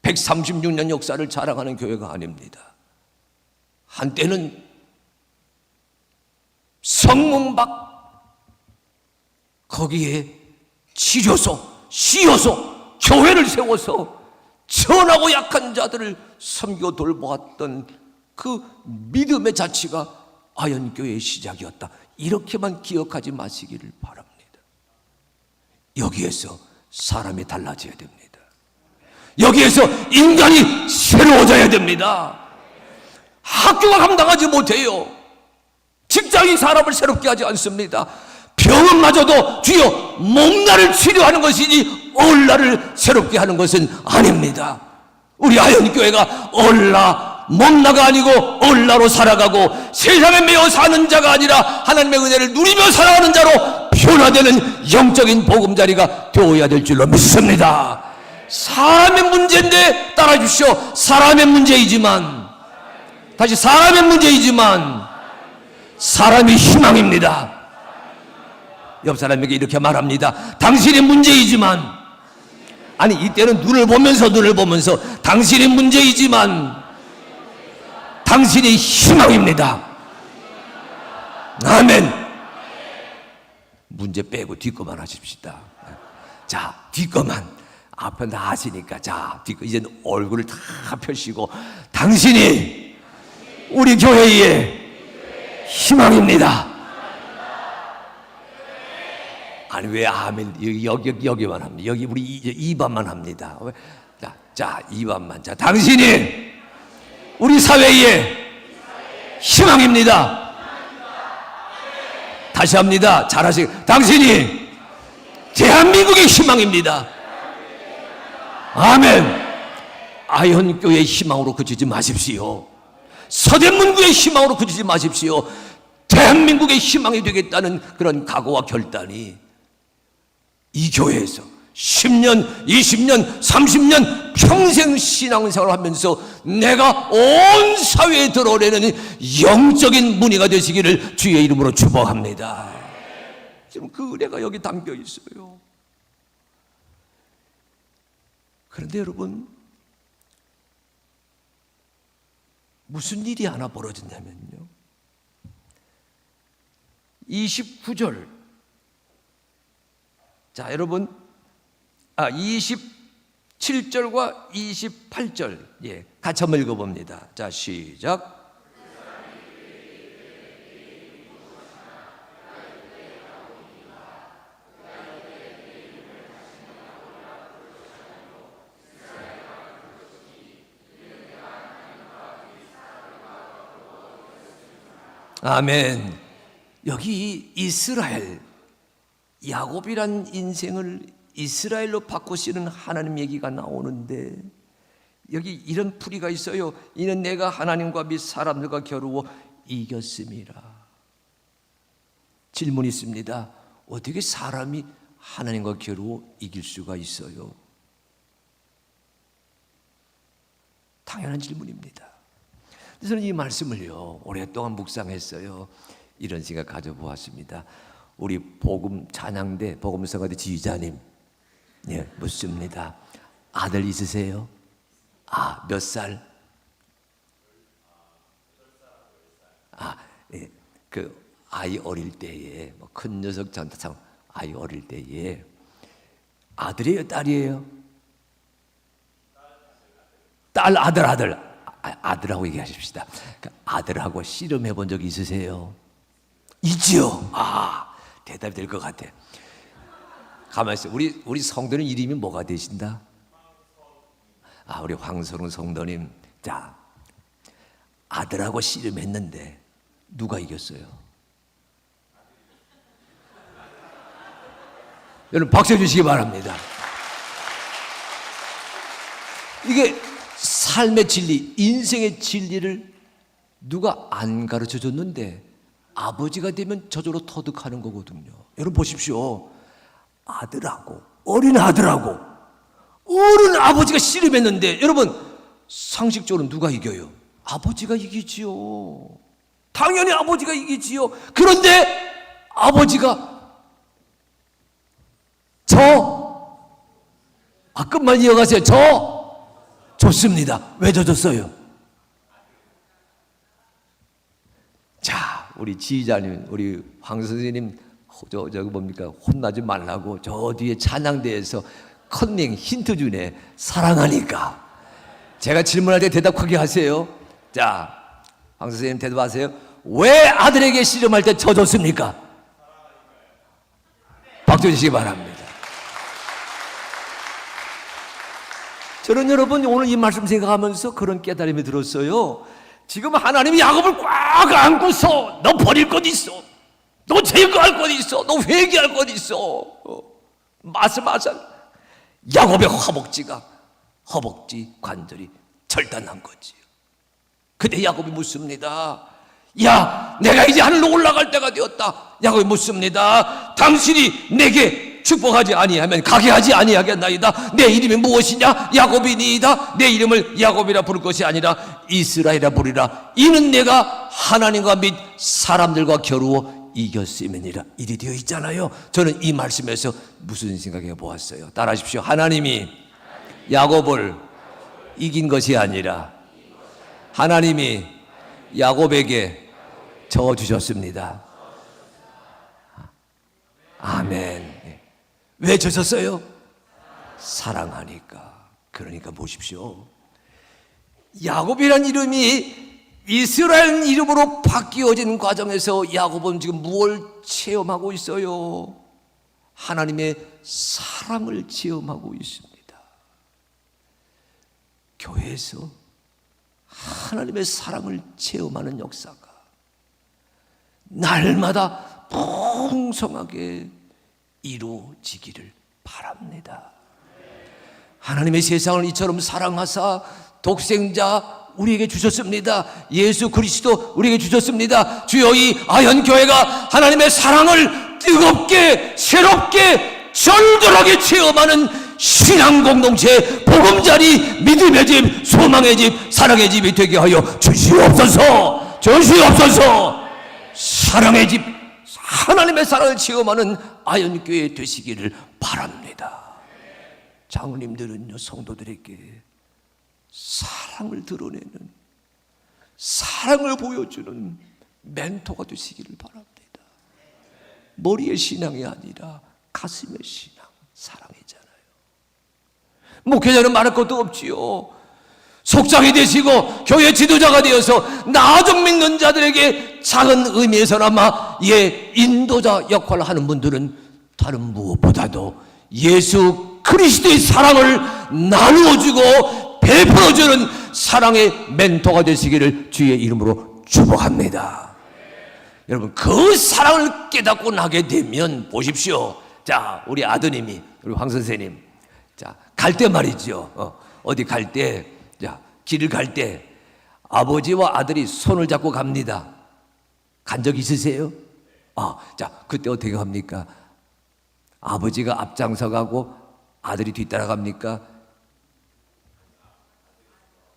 136년 역사를 자랑하는 교회가 아닙니다. 한때는 성문 밖 거기에 치료소, 시효소, 교회를 세워서 천하고 약한 자들을 섬기고 돌보았던 그 믿음의 자취가 아현교회의 시작이었다. 이렇게만 기억하지 마시기를 바랍니다. 여기에서 사람이 달라져야 됩니다. 여기에서 인간이 새로워져야 됩니다. 학교가 감당하지 못해요. 직장이 사람을 새롭게 하지 않습니다. 병은마저도 주여 몸나를 치료하는 것이지 얼라를 새롭게 하는 것은 아닙니다. 우리 아현교회가 얼라 몸나가 아니고 얼라로 살아가고 세상에 매여 사는 자가 아니라 하나님의 은혜를 누리며 살아가는 자로 변화되는 영적인 보금자리가 되어야 될 줄로 믿습니다. 사람의 문제인데 따라 주십시오. 사람의 문제이지만, 다시 사람의 문제이지만 사람이 희망입니다. 옆 사람에게 이렇게 말합니다. 당신의 문제이지만, 아니 이때는 눈을 보면서 당신의 문제이지만 당신이 희망입니다. 아멘. 문제 빼고 뒷거만 하십시다. 자, 뒷거만. 앞은 다 아시니까, 자, 이제는 얼굴을 다 펴시고, 당신이 우리 교회의 희망입니다. 아니, 왜 아멘, 여기만 합니다. 여기 우리 이반만 합니다. 자, 이반만. 자, 당신이 우리 사회의 희망입니다. 다시 합니다. 잘하시고, 당신이 대한민국의 희망입니다. 아멘. 아현교회의 희망으로 그치지 마십시오. 서대문구의 희망으로 그치지 마십시오. 대한민국의 희망이 되겠다는 그런 각오와 결단이 이 교회에서 10년, 20년, 30년 평생 신앙생활을 하면서 내가 온 사회에 드러내는 영적인 문의가 되시기를 주의 이름으로 축복합니다. 지금 그 은혜가 여기 담겨 있어요. 그런데 여러분, 무슨 일이 하나 벌어졌냐면요, 29절. 자, 여러분, 27절과 28절, 예, 같이 한번 읽어봅니다. 자, 시작. 아멘. 여기 이스라엘, 야곱이란 인생을 이스라엘로 바꾸시는 하나님 얘기가 나오는데, 여기 이런 풀이가 있어요. 이는 내가 하나님과 및 사람들과 겨루어 이겼음이라. 질문이 있습니다. 어떻게 사람이 하나님과 겨루어 이길 수가 있어요? 당연한 질문입니다. 저는 이 말씀을요, 오랫동안 묵상했어요. 이런 생각 가져보았습니다. 우리 복음 찬양대 복음성가대 지휘자님, 예, 묻습니다. 아들 있으세요? 몇 살? 예, 그 아이 어릴 때에 큰 녀석 참 아이 어릴 때에 아들이에요, 딸이에요? 딸, 아들. 아들하고 얘기하십시다. 아들하고 씨름해 본 적 있으세요? 있지요. 대답이 될 것 같아. 가만히 있어. 우리 성도님 이름이 뭐가 되신다? 우리 황선웅 성도님. 자, 아들하고 씨름했는데 누가 이겼어요? 여러분 박수 해주시기 바랍니다. 이게 삶의 진리, 인생의 진리를 누가 안 가르쳐 줬는데 아버지가 되면 저절로 터득하는 거거든요. 여러분 보십시오. 아들하고 어린 아들하고 어른 아버지가 씨름했는데 여러분 상식적으로 누가 이겨요? 아버지가 이기지요. 당연히 아버지가 이기지요. 그런데 아버지가 끝만 이어가세요. 좋습니다. 왜 졌어요? 자, 우리 지휘자님, 우리 황 선생님, 저기 뭡니까? 혼나지 말라고 저 뒤에 찬양대에서 컨닝 힌트 주네. 사랑하니까. 제가 질문할 때 대답하게 하세요. 자, 황 선생님 대답하세요. 왜 아들에게 씨름할 때 졌습니까? 박수 주시기 바랍니다. 저는 여러분 오늘 이 말씀 생각하면서 그런 깨달음이 들었어요. 지금 하나님이 야곱을 꽉 안고서 너 버릴 것 있어, 너 제거할 것 있어, 너 회개할 것 있어 말씀하신 야곱의 허벅지 관절이 절단한 거지요. 그때 야곱이 묻습니다. 야, 내가 이제 하늘로 올라갈 때가 되었다. 야곱이 묻습니다. 당신이 내게 축복하지 아니하면 가게 하지 아니하겠나이다. 내 이름이 무엇이냐? 야곱이니이다. 내 이름을 야곱이라 부를 것이 아니라 이스라엘이라 부리라. 이는 내가 하나님과 및 사람들과 겨루어 이겼음이니라. 일이 되어 있잖아요. 저는 이 말씀에서 무슨 생각해 보았어요? 따라하십시오. 하나님이 야곱을 이긴 것이 아니라 하나님이 야곱에게 져주셨습니다. 아멘. 왜 졌었어요? 사랑하니까. 그러니까 보십시오. 야곱이란 이름이 이스라엘 이름으로 바뀌어진 과정에서 야곱은 지금 무엇을 체험하고 있어요? 하나님의 사랑을 체험하고 있습니다. 교회에서 하나님의 사랑을 체험하는 역사가 날마다 풍성하게 이루어지기를 바랍니다. 하나님의 세상을 이처럼 사랑하사 독생자 우리에게 주셨습니다. 예수 그리스도 우리에게 주셨습니다. 주여, 이 아현교회가 하나님의 사랑을 뜨겁게 새롭게 절절하게 체험하는 신앙 공동체, 복음자리, 믿음의 집, 소망의 집, 사랑의 집이 되게 하여 주시옵소서. 사랑의 집, 하나님의 사랑을 체험하는 아현교회 되시기를 바랍니다. 장로님들은요, 성도들에게 사랑을 드러내는, 사랑을 보여주는 멘토가 되시기를 바랍니다. 머리의 신앙이 아니라 가슴의 신앙, 사랑이잖아요. 목회자는 말할 것도 없지요. 속장이 되시고 교회 지도자가 되어서 나중 믿는 자들에게 작은 의미에서나마 인도자 역할을 하는 분들은 다른 무엇보다도 예수 그리스도의 사랑을 나누어주고 베풀어주는 사랑의 멘토가 되시기를 주의 이름으로 축복합니다. 여러분, 그 사랑을 깨닫고 나게 되면 보십시오. 자, 우리 아드님이, 우리 황 선생님, 자, 갈 때 말이죠. 어디 갈 때, 자, 길을 갈 때 아버지와 아들이 손을 잡고 갑니다. 간 적 있으세요? 자, 그때 어떻게 합니까? 아버지가 앞장서 가고 아들이 뒤따라갑니까?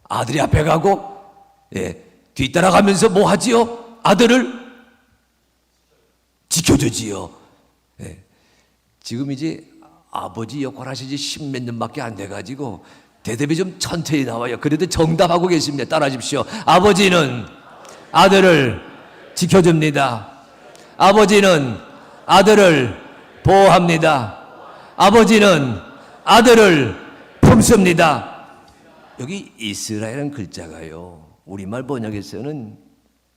아들이 앞에 가고, 뒤따라가면서 뭐 하지요? 아들을 지켜주지요. 지금 이제 아버지 역할 하신 지 10몇 년밖에 안 돼가지고 대답이 좀 천천히 나와요. 그래도 정답하고 계십니다. 따라하십시오. 아버지는 아들을 지켜줍니다. 아버지는 아들을 보호합니다. 아버지는 아들을 품습니다. 여기 이스라엘은 글자가요, 우리말 번역에서는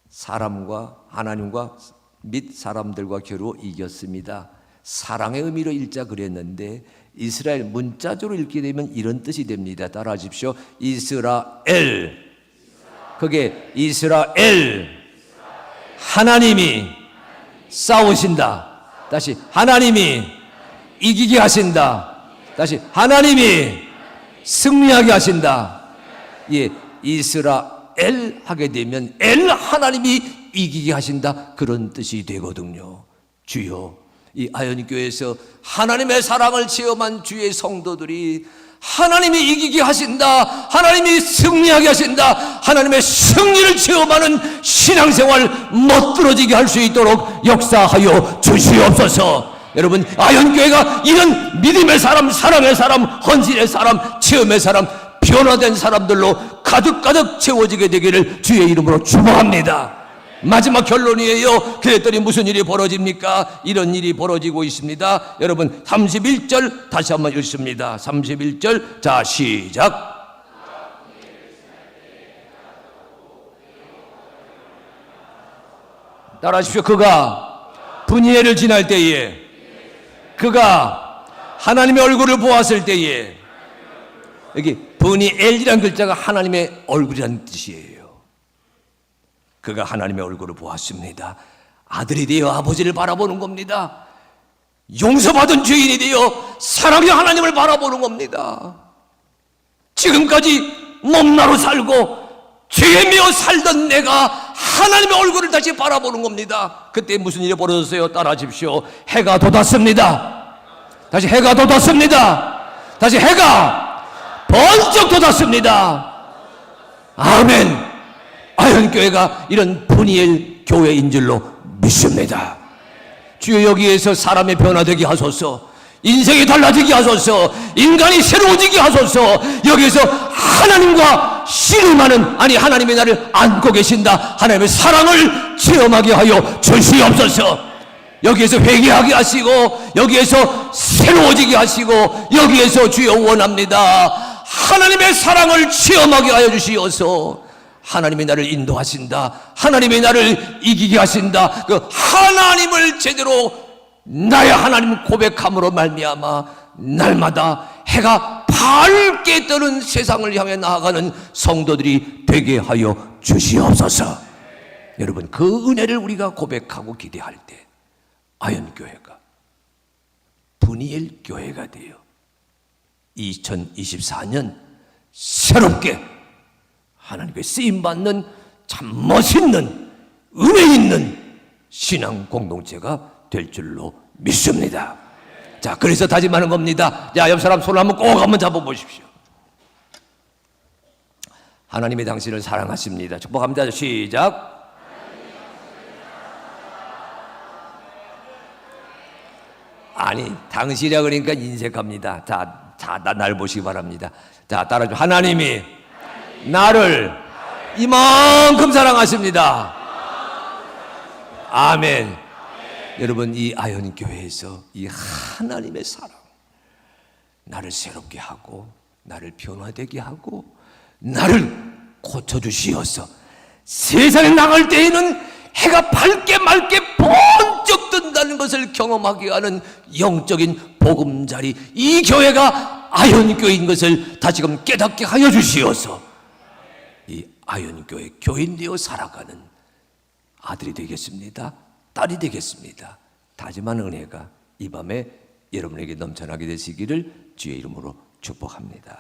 사람과 하나님과 및 사람들과 겨루 이겼습니다. 사랑의 의미로 읽자 그랬는데 이스라엘 문자적으로 읽게 되면 이런 뜻이 됩니다. 따라하십시오. 이스라엘. 그게 이스라엘. 하나님이 싸우신다. 다시 하나님이 이기게 하신다. 다시 하나님이 승리하게 하신다. 예, 이스라엘 하게 되면 엘 하나님이 이기게 하신다, 그런 뜻이 되거든요. 주여, 이 아현교회에서 하나님의 사랑을 체험한 주의 성도들이 하나님이 이기게 하신다, 하나님이 승리하게 하신다, 하나님의 승리를 체험하는 신앙생활 멋들어지게 할 수 있도록 역사하여 주시옵소서. 여러분, 아현교회가 이런 믿음의 사람, 사랑의 사람, 헌신의 사람, 체험의 사람, 변화된 사람들로 가득가득 채워지게 되기를 주의 이름으로 축복합니다. 마지막 결론이에요. 그랬더니 무슨 일이 벌어집니까? 이런 일이 벌어지고 있습니다. 여러분, 31절 다시 한번 읽습니다. 31절, 자 시작. 따라하십시오. 그가 분이엘을 지날 때에, 그가 하나님의 얼굴을 보았을 때에, 여기 분이엘이라는 글자가 하나님의 얼굴이라는 뜻이에요. 그가 하나님의 얼굴을 보았습니다. 아들이 되어 아버지를 바라보는 겁니다. 용서받은 죄인이 되어 사랑의 하나님을 바라보는 겁니다. 지금까지 넘나로 살고 죄에 매어 살던 내가 하나님의 얼굴을 다시 바라보는 겁니다. 그때 무슨 일이 벌어졌어요? 따라하십시오. 해가 돋았습니다. 다시 해가 돋았습니다. 다시 해가 번쩍 돋았습니다. 아멘. 아현교회가 이런 분이엘 교회인 줄로 믿습니다. 주여, 여기에서 사람의 변화되게 하소서, 인생이 달라지게 하소서, 인간이 새로워지게 하소서. 여기에서 하나님과 씨름하는, 아니 하나님의 나를 안고 계신다, 하나님의 사랑을 체험하게 하여 주시옵소서. 여기에서 회개하게 하시고, 여기에서 새로워지게 하시고, 여기에서 주여 원합니다. 하나님의 사랑을 체험하게 하여 주시어서 하나님이 나를 인도하신다, 하나님이 나를 이기게 하신다, 그 하나님을 제대로 나의 하나님 고백함으로 말미암아 날마다 해가 밝게 뜨는 세상을 향해 나아가는 성도들이 되게 하여 주시옵소서. 여러분, 그 은혜를 우리가 고백하고 기대할 때 아현교회가 분이엘 교회가 되어 2024년 새롭게 하나님께 쓰임받는 참 멋있는 은혜 있는 신앙 공동체가 될 줄로 믿습니다. 자, 그래서 다짐하는 겁니다. 자, 옆 사람 손을 한번 꼭 한번 잡아보십시오. 하나님이 당신을 사랑하십니다. 축복합니다. 시작. 아니, 당신이라 그러니까 인색합니다. 자, 날 보시기 바랍니다. 자, 따라줘. 하나님이 나를 이만큼 사랑하십니다. 아멘. 여러분, 이 아현교회에서 이 하나님의 사랑, 나를 새롭게 하고 나를 변화되게 하고 나를 고쳐주시어서 세상에 나갈 때에는 해가 밝게 맑게 번쩍 뜬다는 것을 경험하게 하는 영적인 보금자리, 이 교회가 아현교회인 것을 다시금 깨닫게 하여 주시어서 이 아현교회 교인 되어 살아가는 아들이 되겠습니다, 딸이 되겠습니다. 다짐하는 은혜가 이 밤에 여러분에게 넘쳐나게 되시기를 주의 이름으로 축복합니다.